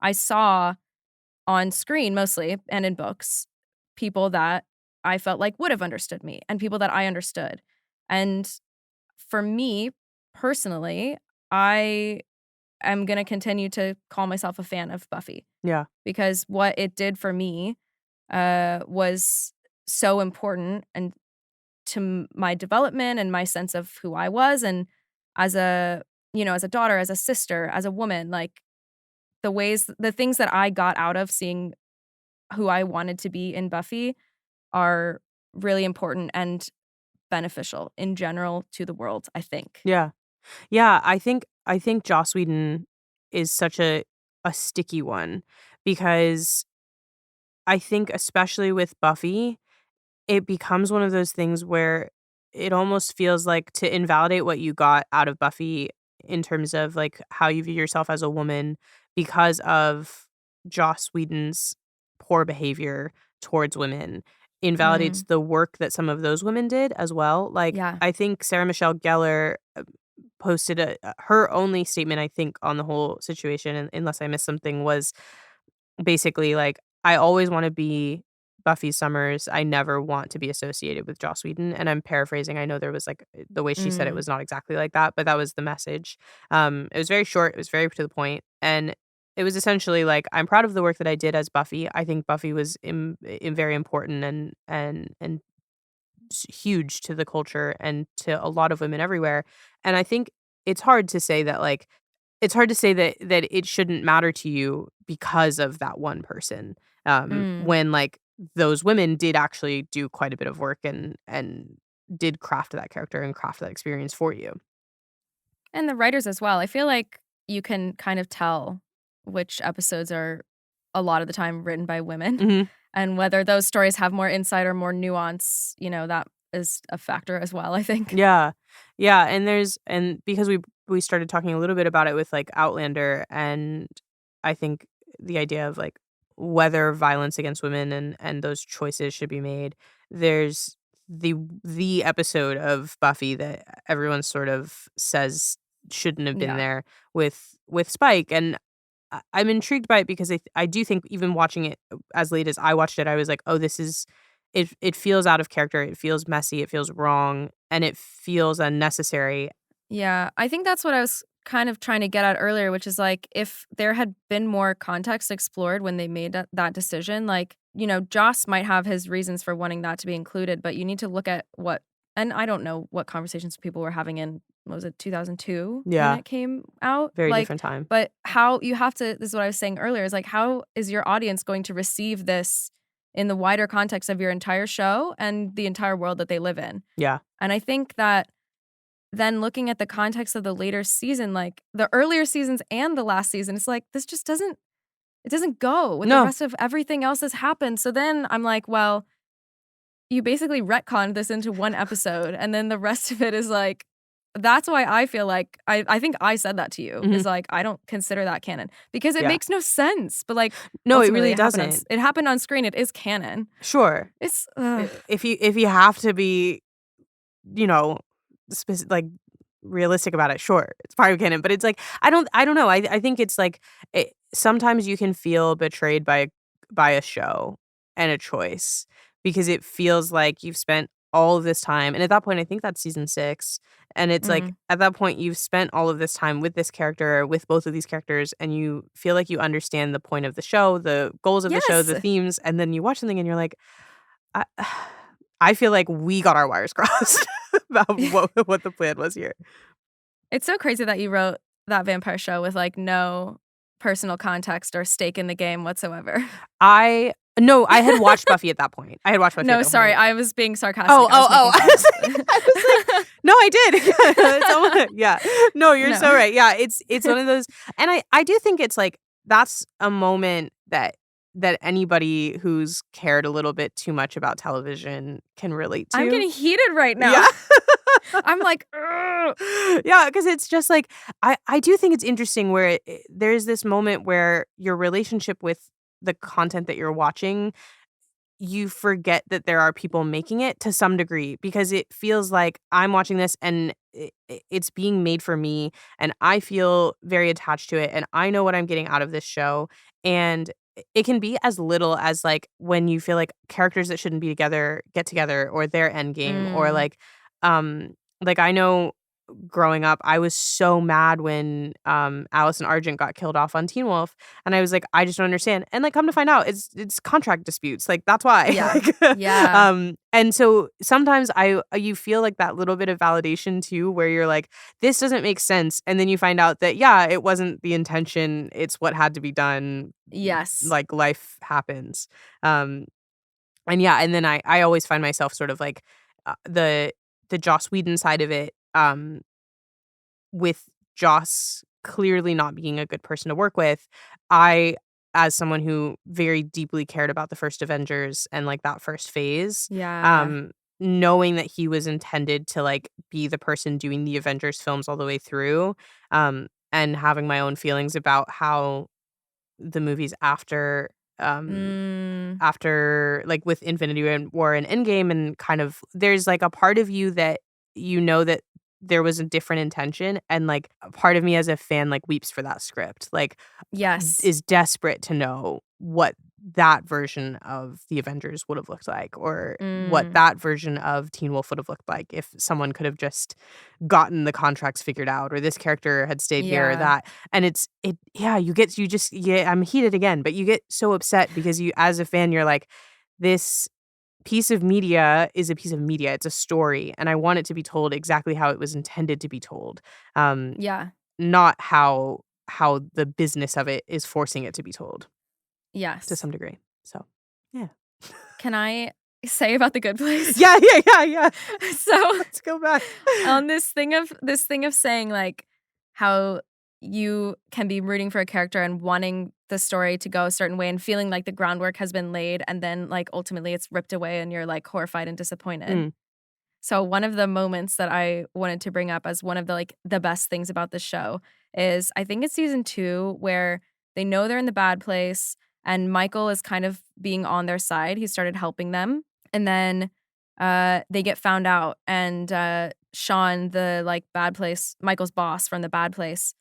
I saw on screen mostly and in books, people that I felt like would have understood me and people that I understood, and for me, personally, I am gonna continue to call myself a fan of Buffy Yeah. because what it did for me, was so important and to my development and my sense of who I was and as a as a daughter, as a sister, as a woman, like the things that I got out of seeing who I wanted to be in Buffy are really important and beneficial in general to the world, I think. Yeah. Yeah, I think Joss Whedon is such a sticky one because I think especially with Buffy, it becomes one of those things where it almost feels like to invalidate what you got out of Buffy in terms of, like, how you view yourself as a woman because of Joss Whedon's poor behavior towards women invalidates Mm, the work that some of those women did as well. Like, yeah. I think Sarah Michelle Gellar, posted her only statement, I think, on the whole situation, un unless I missed something, was basically like, "I always wanna be Buffy Summers. I never want to be associated with Joss Whedon," and I'm paraphrasing. I know there was, like, the way she said it Mm, was not exactly like that, but that was the message. It was very short, it was very to the point, and it was essentially like, "I'm proud of the work that I did as Buffy. I think Buffy was very important and huge to the culture and to a lot of women everywhere." And I think it's hard to say that, like it's hard to say that it shouldn't matter to you because of that one person, mm. when, like, those women did actually do quite a bit of work and did craft that character and craft that experience for you. And the writers as well. I feel like you can kind of tell which episodes are a lot of the time written by women Mhm. and whether those stories have more insight or more nuance, that is a factor as well, I think. Yeah. Yeah, and because we started talking a little bit about it with, like, Outlander, and I think the idea of, like, whether violence against women and those choices should be made. There's the episode of Buffy that everyone sort of says shouldn't have been Yeah. there with Spike, and I'm intrigued by it because I do think even watching it as late as I watched it, I was like, oh, this is it feels out of character. It feels messy. It feels wrong, and it feels unnecessary. Yeah, I think that's what I was kind of trying to get at earlier, which is like if there had been more context explored when they made that decision, like, Joss might have his reasons for wanting that to be included, but you need to look at and I don't know what conversations people were having in, what was it, 2002 when Yeah, it came out? very Like, different time. but how you have to, this is what I was saying earlier, is like, how is your audience going to receive this in the wider context of your entire show and the entire world that they live in? Yeah. And I think that then looking at the context of the later season, like the earlier seasons and the last season, it's like this just doesn't go with the No. rest of everything else that's happened. So then I'm like, well, you basically retconned this into one episode, and then the rest of it is like that's why I feel like I think I said that to you, Mhm. is like I don't consider that canon because it Yeah. makes no sense. But like No, it ultimately really doesn't. it happened on screen. It is canon. Sure. It's If you have to be, you know, like realistic about it, sure, it's part of canon. But it's like I don't know. I think it's like sometimes you can feel betrayed by a show and a choice because it feels like you've spent all of this time, and at that point, I think that's season 6, and it's like mm. at that point you've spent all of this time with this character, with both of these characters, and you feel like you understand the point of the show, the goals of the show, Yes. the themes, and then you watch something and you're like, I I feel like we got our wires crossed about what the plan was here. It's so crazy that you wrote that vampire show with, like, no personal context or stake in the game whatsoever. No, I had watched Buffy at that point. I had watched Buffy at No, that sorry, point. I was being sarcastic. Oh, I was oh, oh. making fun of I was like, no, I did. It's almost, yeah. No, you're so No. right. Yeah, it's one of those, and I do think it's like that's a moment that anybody who's cared a little bit too much about television can relate to. I'm getting heated right now. Yeah. I'm like, "Ugh." Yeah, because it's just like I do think it's interesting where there's this moment where your relationship with the content that you're watching, you forget that there are people making it to some degree because it feels like I'm watching this and it's being made for me and I feel very attached to it and I know what I'm getting out of this show, and it can be as little as like when you feel like characters that shouldn't be together get together or their end game or Mm. like I know growing up, I was so mad when Allison Argent got killed off on Teen Wolf, and I was like, I just don't understand. And like, come to find out, it's contract disputes. Like that's why. Yeah. Like, Yeah. and so sometimes you feel like that little bit of validation too, where you're like, this doesn't make sense, and then you find out that yeah, it wasn't the intention. It's what had to be done. Yes. Like life happens. And yeah, and then I always find myself sort of like the Joss Whedon side of it, with Joss clearly not being a good person to work with. I, as someone who very deeply cared about the first Avengers and like that first phase, Yeah. knowing that he was intended to like be the person doing the Avengers films all the way through, and having my own feelings about how the movies um Mm. after like with Infinity War and Endgame, and kind of there's like a part of you that you know that there was a different intention, and like a part of me as a fan like weeps for that script, like Yes. is desperate to know what that version of the Avengers would have looked like, or what Mm. that version of Teen Wolf would have looked like if someone could have just gotten the contracts figured out, or this character had stayed here or Yeah. that. And yeah, I'm heated again, but you get so upset because you, as a fan, you're like, this piece of media is a piece of media. It's a story, and I want it to be told exactly how it was intended to be told. Um, Yeah. Not how the business of it is forcing it to be told to Yes. some degree. So, yeah. Can I say about The Good Place? Yeah, yeah, yeah, yeah. So Let's go back. on this thing of saying like how you can be rooting for a character and wanting the story to go a certain way and feeling like the groundwork has been laid and then like ultimately it's ripped away and you're like horrified and disappointed. Mm, So one of the moments that I wanted to bring up as one of the like the best things about the show is I think it's season 2 where they know they're in the bad place and Michael is kind of being on their side. He started helping them, and then they get found out, and Sean, the like bad place, Michael's boss from the bad place,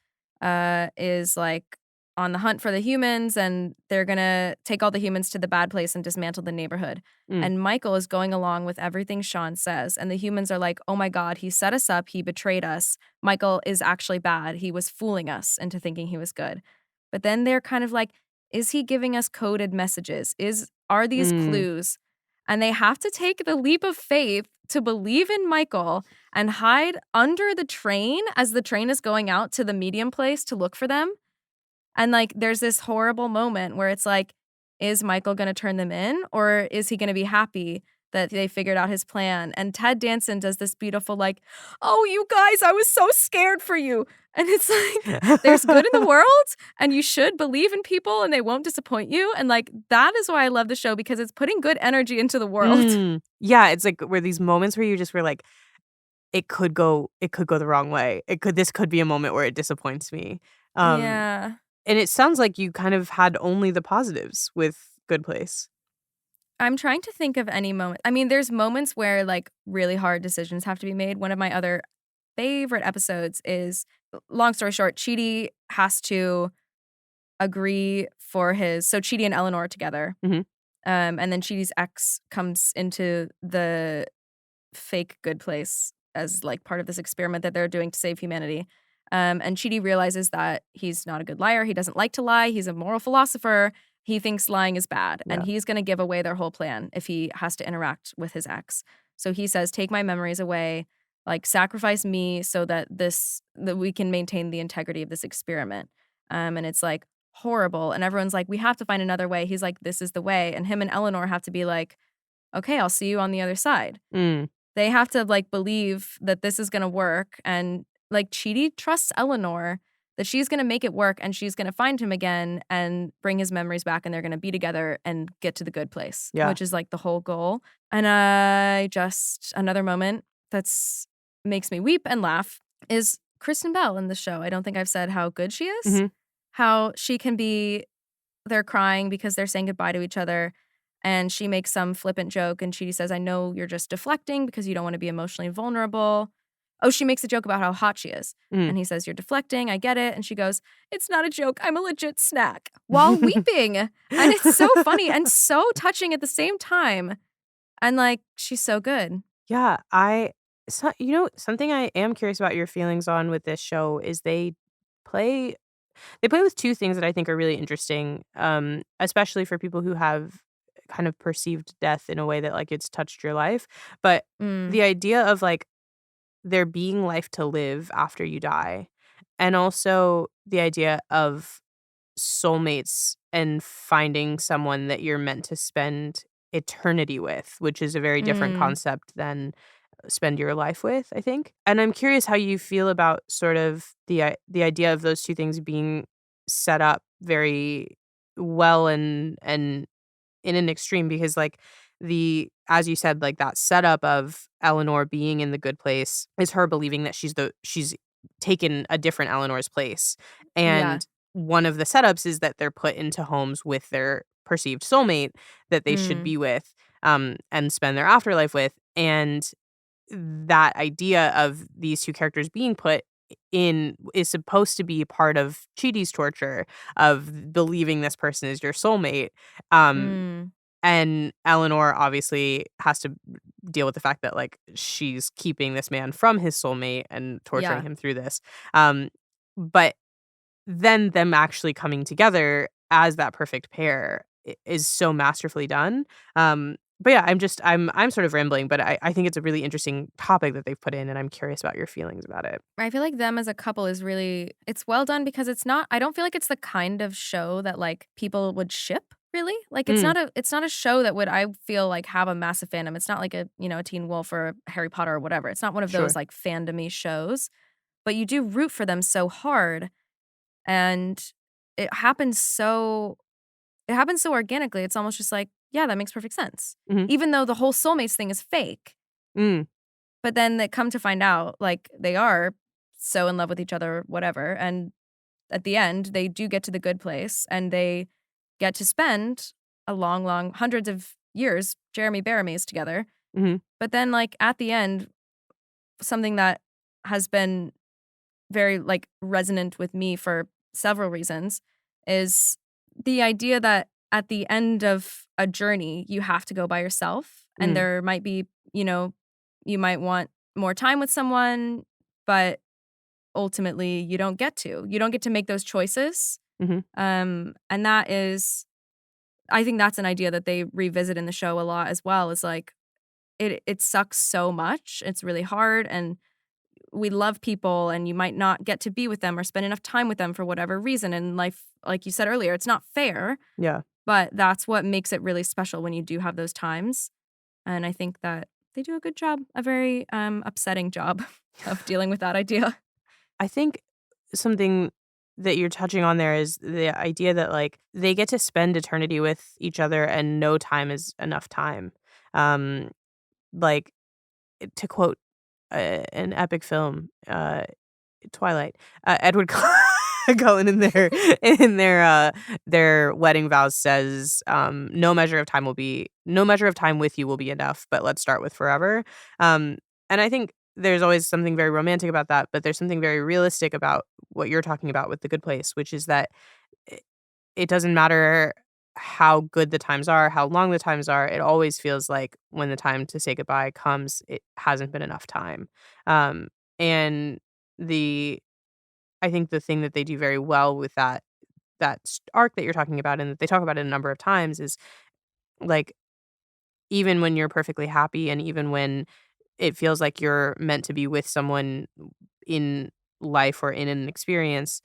is like on the hunt for the humans, and they're gonna take all the humans to the bad place and dismantle the neighborhood. Mm. And Michael is going along with everything Sean says, and the humans are like, oh my God, he set us up, he betrayed us. Michael is actually bad. He was fooling us into thinking he was good. But then they're kind of like, is he giving us coded messages? Are these Mm. clues? And they have to take the leap of faith to believe in Michael and hide under the train as the train is going out to the medium place to look for them. And, like, there's this horrible moment where it's like, is Michael gonna turn them in, or is he gonna be happy that they figured out his plan? And Ted Danson does this beautiful, like, "Oh, you guys, I was so scared for you." And it's like, there's good in the world, and you should believe in people, and they won't disappoint you, and, like, that is why I love the show because it's putting good energy into the world. Yeah, it's like where these moments where you just were like, it could go the wrong way. This could be a moment where it disappoints me. Um, Yeah. and it sounds like you kind of had only the positives with Good Place. I'm trying to think of any moment. I mean, there's moments where, like, really hard decisions have to be made. One of my other favorite episodes is, long story short, Chidi has to agree for so Chidi and Eleanor are together. Mhm. And then Chidi's ex comes into the fake good place as, like, part of this experiment that they're doing to save humanity. And Chidi realizes that he's not a good liar. He doesn't like to lie. He's a moral philosopher. He thinks lying is bad, and Yeah. he's going to give away their whole plan if he has to interact with his ex. So he says, "Take my memories away, like sacrifice me so that we can maintain the integrity of this experiment." And it's like horrible, and everyone's like, "We have to find another way." He's like, "This is the way," and him and Eleanor have to be like, "Okay, I'll see you on the other side." Mm. They have to, like, believe that this is gonna work, and, like, Chidi trusts Eleanor that she's gonna make it work, and she's gonna find him again and bring his memories back, and they're gonna be together and get to the good place, Yeah. which is, like, the whole goal. And another moment that's makes me weep and laugh is Kristen Bell in the show. I don't think I've said how good she is, Mhm. how she can be they're crying because they're saying goodbye to each other, and she makes some flippant joke, and Chidi says, "I know you're just deflecting because you don't wanna be emotionally vulnerable." Oh, she makes a joke about how hot she is, Mm. and he says, "You're deflecting, I get it," and she goes, "It's not a joke, I'm a legit snack," while weeping, and it's so funny and so touching at the same time, and, like, she's so good. Yeah, something I am curious about your feelings on with this show is play they play with 2 things that I think are really interesting, especially for people who have kind of perceived death in a way that, like, it's touched your life, but Mm, the idea of, like, there being life to live after you die, and also the idea of soulmates and finding someone that you're meant to spend eternity with, which is a very different mm, concept than spend your life with, I think. And I'm curious how you feel about sort of the idea of those 2 things being set up very well and in an extreme because, like, as you said, like, that setup of Eleanor being in the good place is her believing that she's taken a different Eleanor's place, yeah, and one of the setups is that they're put into homes with their perceived soulmate that they should mm, be with, and spend their afterlife with, and that idea of these 2 characters being put in is supposed to be part of Chidi's torture of believing this person is your soulmate, um, mm, and Eleanor obviously has to deal with the fact that, like, she's keeping this man from his soulmate and torturing yeah. him through this, but then them actually coming together as that perfect pair is so masterfully done. But yeah, I'm sort of rambling, but I think it's a really interesting topic that they've put in, and I'm curious about your feelings about it. I feel like them as a couple is really it's well done because I don't feel like it's the kind of show that, like, people would ship, really. Like, Mm, it's not a show that would, I feel like, have a massive fandom. It's not like a Teen Wolf or a Harry Potter or whatever. It's not one of those, sure. like, fandom-y shows, but you do root for them so hard, and it happens so it happens so organically. It's almost just like, "Yeah, that makes perfect sense." Mhm. Even though the whole soulmates thing is fake. Mm, But then they come to find out, like, they are so in love with each other, whatever, and at the end, they do get to the good place, and they get to spend a long, long hundreds of years, Jeremy Bearamies together. mhm, But then, like, at the end, something that has been very, like, resonant with me for several reasons is the idea that at the end of a journey, you have to go by yourself. And Mm. there might be, you might want more time with someone, but ultimately you don't get to. You don't get to make those choices. Hmm. And that is, I think that's an idea that they revisit in the show a lot as well, is like it sucks so much. It's really hard, and we love people, and you might not get to be with them or spend enough time with them for whatever reason in life. Like you said earlier, it's not fair, Yeah. but that's what makes it really special when you do have those times. And I think that they do a good job, a very upsetting job of dealing with that idea. I think something that you're touching on there is the idea that like they get to spend eternity with each other and no time is enough time. Um, like to quote an epic film, Twilight, Edward Cullen in their wedding vows says, no measure of time with you will be enough, but let's start with forever. And I think there's always something very romantic about that, but there's something very realistic about what you're talking about with The Good Place, which is that it, it doesn't matter how good the times are, how long the times are. It always feels like when the time to say goodbye comes, it hasn't been enough time. And the I think the thing that they do very well with that arc that you're talking about and that they talk about it a number of times is, like, even when you're perfectly happy and even when it feels like you're meant to be with someone in life or in an experience,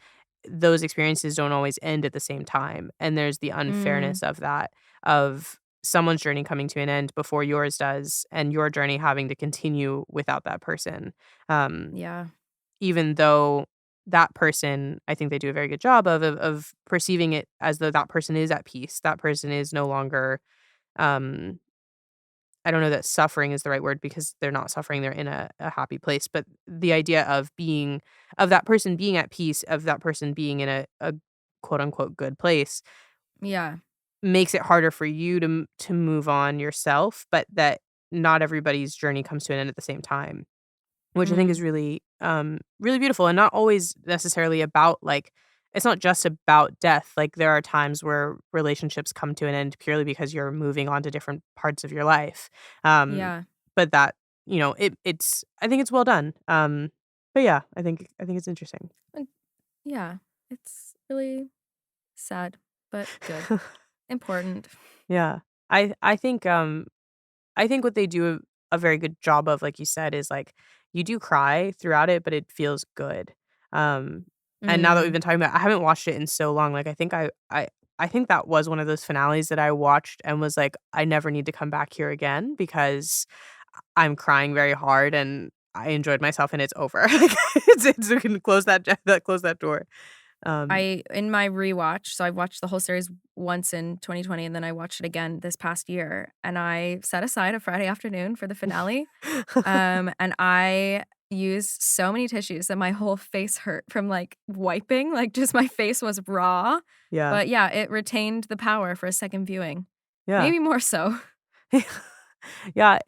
those experiences don't always end at the same time, and there's the Mm, unfairness of that, of someone's journey coming to an end before yours does, and your journey having to continue without that person. Um, yeah. Even though that person, I think they do a very good job of perceiving it as though that person is at peace. That person is no longer, um, I don't know that suffering is the right word because they're not suffering, they're in a happy place, but the idea of that person being at peace, of that person being in a quote unquote good place Yeah. makes it harder for you to move on yourself, but that not everybody's journey comes to an end at the same time. Which I think is Mm, really, really beautiful and not always necessarily about, like it's not just about death, like, there are times where relationships come to an end purely because you're moving on to different parts of your life, um, yeah. but that, it's I think it's well done, but yeah, I think it's interesting. And yeah. It's really sad, but good. Important. Yeah. I think, I think what they do a very good job of, like you said, is, like, you do cry throughout it, but it feels good. Um, and now that we've Mm, been talking about I haven't watched it in so long, like, I think that was one of those finales that I watched and was like, "I never need to come back here again because I'm crying very hard and I enjoyed myself and it's over." Like, it's we can close that door. Um in my rewatch, so I watched the whole series once in 2020, and then I watched it again this past year, and I set aside a Friday afternoon for the finale. And I used so many tissues that my whole face hurt from, like, wiping, like, just my face was raw. Yeah. But yeah, it retained the power for a second viewing. Yeah. Maybe more so. Yeah,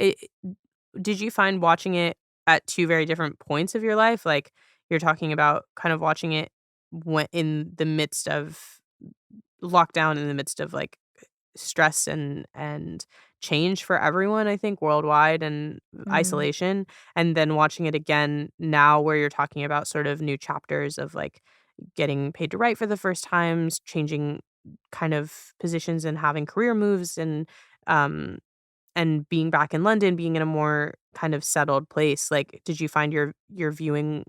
did you find watching it at 2 very different points of your life? Like, you're talking about kind of watching it when in the midst of lockdown, in the midst of, like, stress and change for everyone, I think, worldwide and Mm, isolation, and then watching it again now where you're talking about sort of new chapters of, like, getting paid to write for the first times, changing kind of positions and having career moves um and being back in London, being in a more kind of settled place, like, did you find your viewing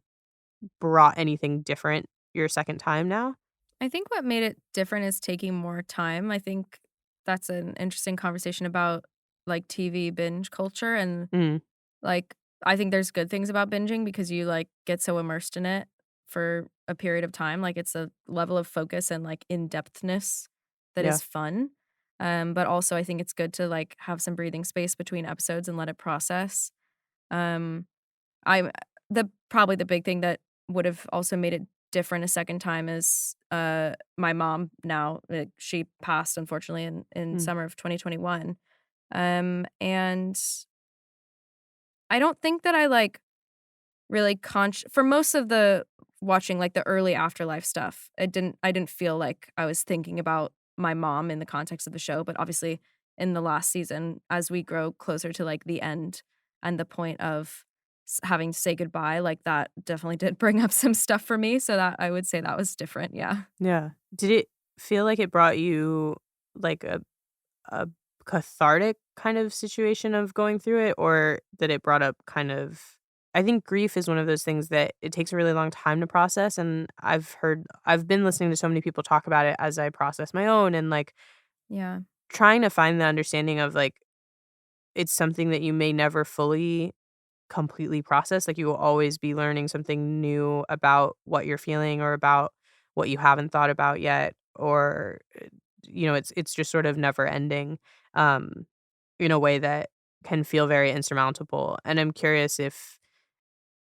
brought anything different your second time now? I think what made it different is taking more time. I think that's an interesting conversation about, like, TV binge culture, and, Mm, like, I think there's good things about binging because you, like, get so immersed in it for a period of time. Like, it's a level of focus and, like, in-depthness that yeah, is fun. But also I think it's good to, like, have some breathing space between episodes and let it process. Um, I'm the probably the big thing that would have also made it different a second time is, my mom now, she passed unfortunately in mm, summer of 2021. And I don't think that I, like, really for most of the watching like the early afterlife stuff, I didn't feel like I was thinking about my mom in the context of the show, but obviously in the last season, as we grow closer to like the end and the point of having to say goodbye, like that definitely did bring up some stuff for me. So that I would say that was different. Yeah. Yeah. Did it feel like it brought you like a cathartic kind of situation of going through it, or that it brought up kind of, I think grief is one of those things that it takes a really long time to process, and I've been listening to so many people talk about it as I process my own, and like Yeah. trying to find the understanding of like it's something that you may never fully completely process. Like, you will always be learning something new about what you're feeling or about what you haven't thought about yet, or it's just sort of never ending, um, in a way that can feel very insurmountable. And I'm curious if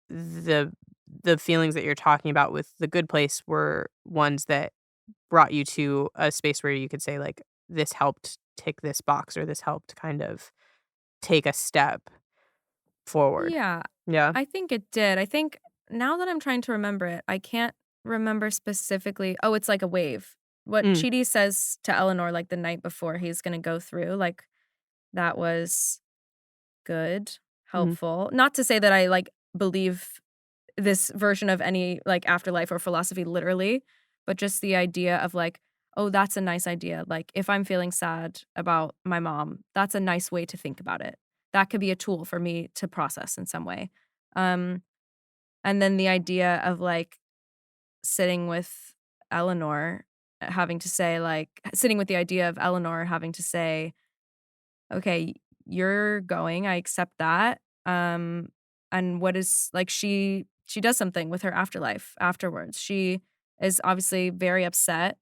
the the feelings that you're talking about with The Good Place were ones that brought you to a space where you could say, like, "This helped tick this box," or "This helped kind of take a step forward." Yeah, Yeah? I think it did. I think now that I'm trying to remember it, I can't remember specifically. Oh, it's like a wave. What Mm, Chidi says to Eleanor like the night before he's gonna go through, like that was good, mhm. helpful. Not to say that I like believe this version of any like afterlife or philosophy literally, but just the idea of like, oh, that's a nice idea. Like if I'm feeling sad about my mom, that's a nice way to think about it. That could be a tool for me to process in some way. Um, and then the idea of like sitting with Eleanor having to say like sitting with the idea of Eleanor having to say, okay, you're going, I accept that. And what is like she does something with her afterlife afterwards. She is obviously very upset,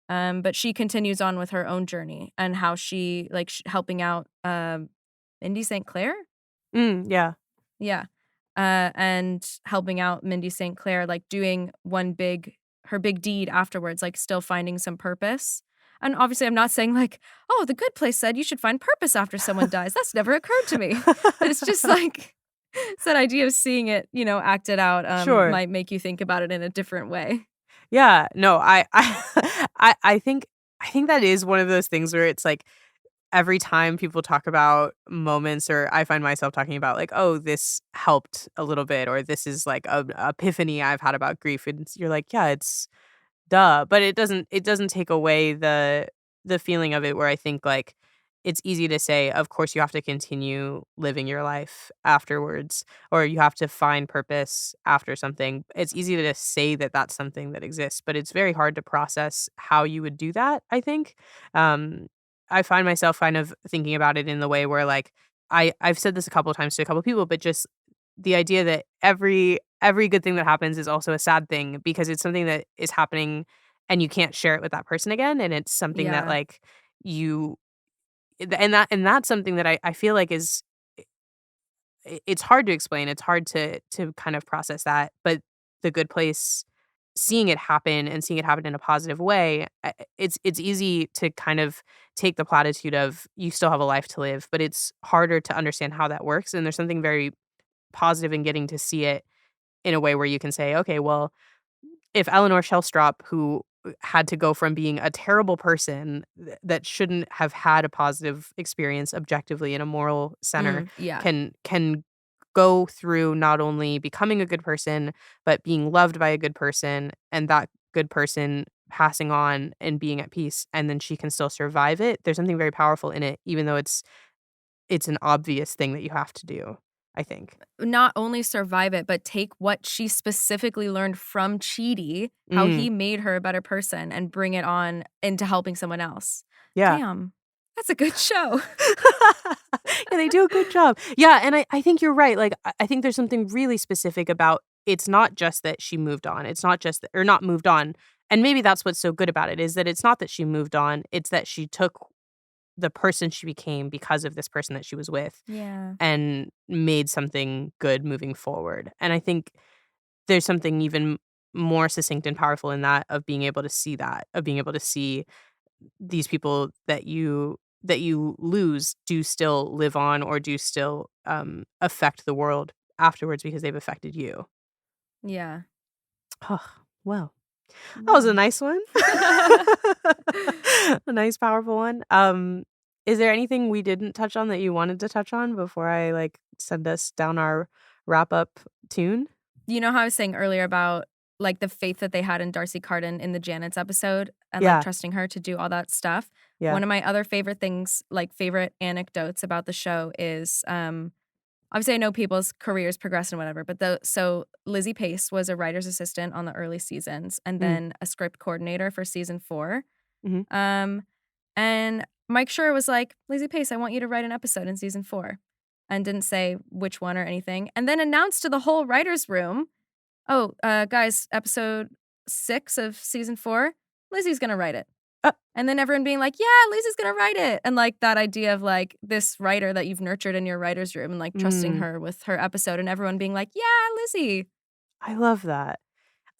but she continues on with her own journey and how she like helping out Mindy St. Clair. Yeah. Yeah. And helping out Mindy St. Clair, like doing her big deed afterwards, like still finding some purpose. And obviously, I'm not saying like, oh, the good place said you should find purpose after someone dies. That's never occurred to me. But it's just like, it's that idea of seeing it, acted out Sure. might make you think about it in a different way. Yeah, no, I think that is one of those things where it's like every time people talk about moments, or I find myself talking about like, "Oh, this helped a little bit," or "This is like a epiphany I've had about grief," and you're like, "Yeah, it's duh," but it doesn't take away the feeling of it, where I think, like, it's easy to say, of course, you have to continue living your life afterwards, or you have to find purpose after something. It's easy to just say that that's something that exists, but it's very hard to process how you would do that, I think. Um, I find myself kind of thinking about it in the way where, like, I've said this a couple of times to a couple of people, but just the idea that every good thing that happens is also a sad thing, because it's something that is happening and you can't share it with that person again, and it's something that, Yeah. like, you and that's something that I feel like is it's hard to explain, it's hard to kind of process that, but The Good Place, seeing it happen and seeing it happen in a positive way, it's easy to kind of take the platitude of you still have a life to live, but it's harder to understand how that works, and there's something very positive in getting to see it in a way where you can say, "Okay, well, if Eleanor Shellstrop, who had to go from being a terrible person that shouldn't have had a positive experience objectively in a moral center, Yeah. can go through not only becoming a good person, but being loved by a good person, and that good person passing on and being at peace, and then she can still survive it." There's something very powerful in it, even though it's an obvious thing that you have to do, I think. Not only survive it, but take what she specifically learned from Chidi, how Mm, he made her a better person, and bring it on into helping someone else. yeah. Damn, that's a good show. Yeah, they do a good job. Yeah, and I think you're right, like, I think there's something really specific about it's not just that she moved on, it's not just that, or not moved on, and maybe that's what's so good about it, is that it's not that she moved on, it's that she took the person she became because of this person that she was with, Yeah. and made something good moving forward, and I think there's something even more succinct and powerful in that, of being able to see that, of being able to see these people that you lose do still live on, or do still, affect the world afterwards because they've affected you. Yeah. Well, that was a nice one. A nice, powerful one. Is there anything we didn't touch on that you wanted to touch on before I, like, send us down our wrap-up tune? You know how I was saying earlier about, like, the faith that they had in Darcy Carden in the Janet's episode and, like, Yeah, trusting her to do all that stuff? yeah. One of my other favorite things, like, favorite anecdotes about the show is, obviously, I know people's careers progress and whatever, but so Lizzie Pace was a writer's assistant on the early seasons and Mm, then a script coordinator for season 4. mhm. Um, and Mike Schur was like, "Lizzie Pace, I want you to write an episode in season 4," and didn't say which one or anything, and then announced to the whole writers' room, "Oh, guys, episode 6 of season 4, Lizzie's gonna write it." Uh, And then everyone being like, "Yeah, Lizzie's gonna write it." And, like, that idea of, like, this writer that you've nurtured in your writer's room and, like, trusting mm, her with her episode and everyone being like, "Yeah, Lizzie." I love that.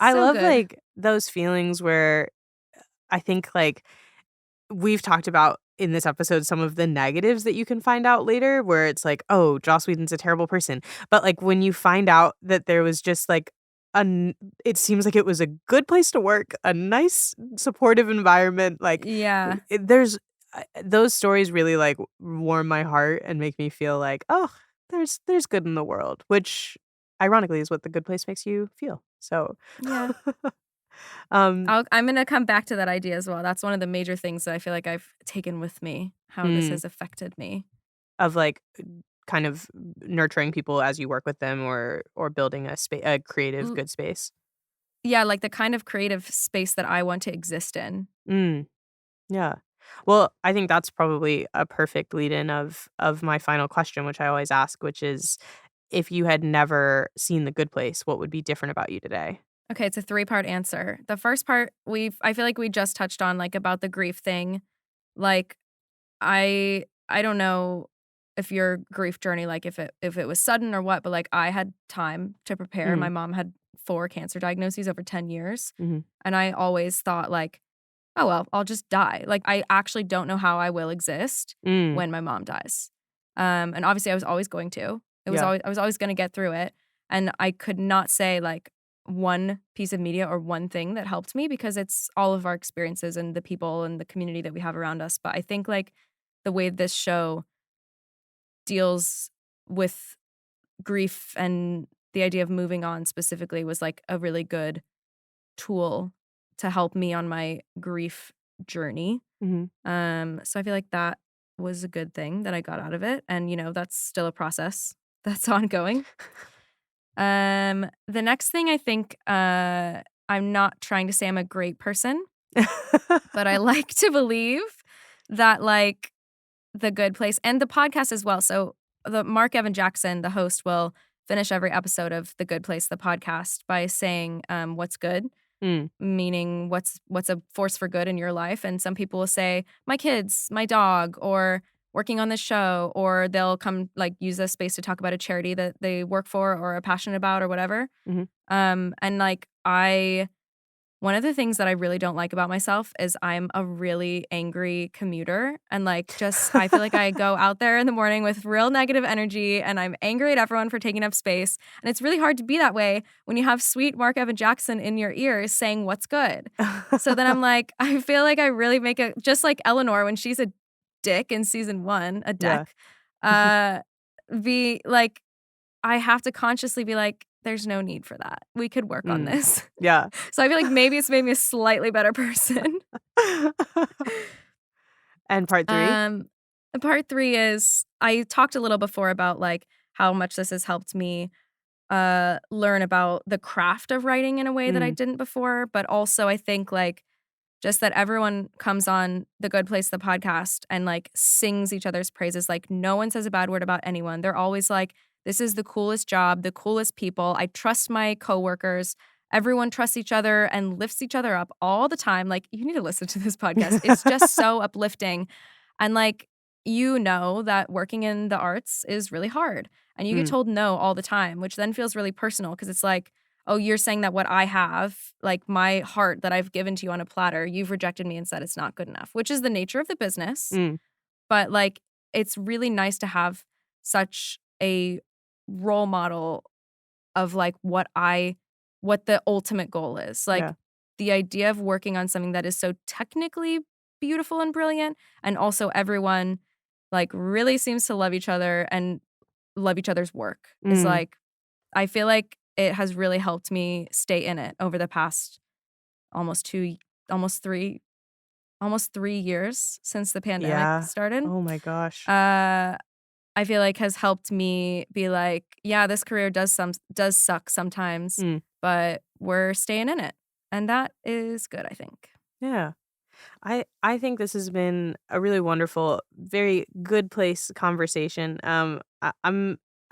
I So love, good. like, those feelings where I think, like, we've talked about in this episode some of the negatives that you can find out later where it's like, "Oh, Joss Whedon's a terrible person." But, like, when you find out that there was just, like, an it seems like it was a good place to work, a nice supportive environment, like, Yeah. there's those stories really, like, warm my heart and make me feel like, "Oh, there's good in the world," which ironically is what the good place makes you feel. So, Yeah. um, I'm gonna come back to that idea as well. That's one of the major things that I feel like I've taken with me, how this mm, has affected me. of, like, kind of nurturing people as you work with them or building a creative L good space. Yeah, like, the kind of creative space that I want to exist in. Mm, yeah. Well, I think that's probably a perfect lead-in of my final question, which I always ask, which is, if you had never seen The Good Place, what would be different about you today? Okay, it's a three-part answer. The first part, I feel like we just touched on, like, about the grief thing. Like, I don't know if your grief journey, like, if it was sudden or what, but, like, I had time to prepare. My Mhm, mom had 4 cancer diagnoses over 10 years, mhm, and I always thought, like, "Oh, well, I'll just die." Like, I actually don't know how I will exist mm, when my mom dies. And obviously I was always going to. yeah, I was always gonna get through it, and I could not say, like, one piece of media or one thing that helped me because it's all of our experiences and the people and the community that we have around us. But I think, like, the way this show deals with grief and the idea of moving on specifically was, like, a really good tool to help me on my grief journey. mhm. So I feel like that was a good thing that I got out of it, and, that's still a process that's ongoing. The next thing I think, I'm not trying to say I'm a great person, but I like to believe that, like, The Good Place and the podcast as well. So the Mark Evan Jackson, the host, will finish every episode of The Good Place, the podcast, by saying, "What's good?" Mm, Meaning what's a force for good in your life, and some people will say, "My kids, my dog," or "working on this show," or they'll come, like, use this space to talk about a charity that they work for or are passionate about or whatever. mhm. And, like, I one of the things that I really don't like about myself is I'm a really angry commuter, and, like, just I feel like I go out there in the morning with real negative energy, and I'm angry at everyone for taking up space, and it's really hard to be that way when you have sweet Mark Evan Jackson in your ears saying, "What's good?" So then I'm like, I feel like I really make a just like Eleanor when she's a dick in season 1, a Yeah. deck, uh, be like, I have to consciously be like, "There's no need for that. We could work on Mm, this." yeah. So I feel like maybe it's made me a slightly better person. And part 3? Um, Part 3 is I talked a little before about, like, how much this has helped me, learn about the craft of writing in a way that I Mm, didn't before, but also I think, like, just that everyone comes on The Good Place, the podcast, and, like, sings each other's praises, like, no one says a bad word about anyone. They're always like, "This is the coolest job, the coolest people. I trust my coworkers." Everyone trusts each other and lifts each other up all the time. Like, you need to listen to this podcast. It's just so uplifting. And, like, that working in the arts is really hard, and you get mm, told no all the time, which then feels really personal because it's like, "Oh, you're saying that what I have, like, my heart that I've given to you on a platter, you've rejected me and said it's not good enough," which is the nature of the business. mm, But, like, it's really nice to have such a role model of, like, what I what the ultimate goal is. Like Yeah. the idea of working on something that is so technically beautiful and brilliant, and also everyone like really seems to love each other and love each other's work is like, I feel like it has really helped me stay in it over the past almost 3 years since the pandemic Yeah. started. Oh my gosh. I feel like has helped me be like, yeah, this career does suck sometimes, but we're staying in it. And that is good, I think. Yeah. I think this has been a really wonderful, very good place conversation. I'm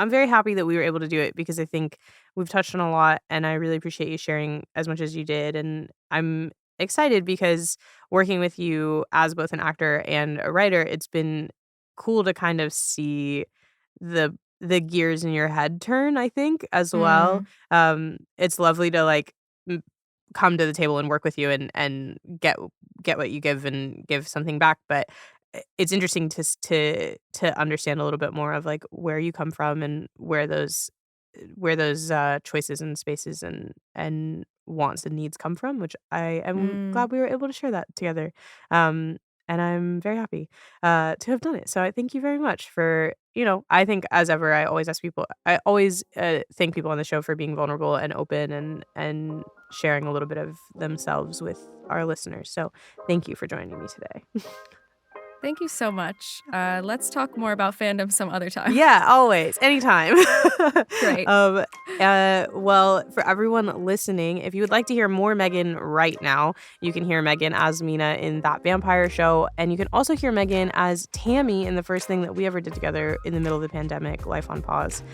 very happy that we were able to do it because I think we've touched on a lot, and I really appreciate you sharing as much as you did. And I'm excited because working with you as both an actor and a writer, it's been cool to kind of see the gears in your head turn, I think, as well. Mm, It's lovely to like come to the table and work with you and get what you give and give something back, but it's interesting to understand a little bit more of like where you come from and where those choices and spaces and wants and needs come from, which I am mm. glad we were able to share that together. And I'm very happy to have done it. So I thank you very much for, I think as ever, I always thank people on the show for being vulnerable and open and sharing a little bit of themselves with our listeners. So thank you for joining me today. Thank you so much. Let's talk more about fandom some other time. Yeah, always, anytime. Great. Well, for everyone listening, if you would like to hear more Megan right now, you can hear Megan as Mina in That Vampire Show, and you can also hear Megan as Tammy in the first thing that we ever did together in the middle of the pandemic, Life on Pause.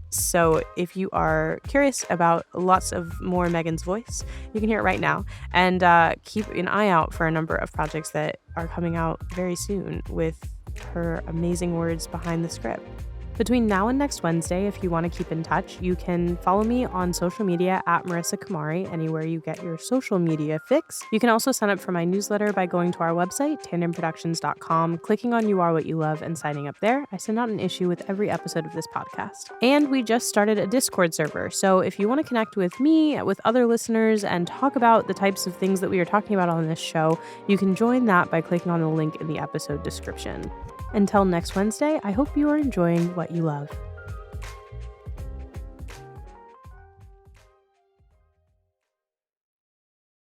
So if you are curious about lots of more Megan's voice, you can hear it right now. And keep an eye out for a number of projects that are coming out very soon with her amazing words behind the script. Between now and next Wednesday, if you want to keep in touch, you can follow me on social media at Marissa Kamari, anywhere you get your social media fix. You can also sign up for my newsletter by going to our website, tandonproductions.com, clicking on You Are What You Love, and signing up there. I send out an issue with every episode of this podcast. And we just started a Discord server, so if you want to connect with me, with other listeners, and talk about the types of things that we are talking about on this show, you can join that by clicking on the link in the episode description. Until next Wednesday, I hope you are enjoying what you love.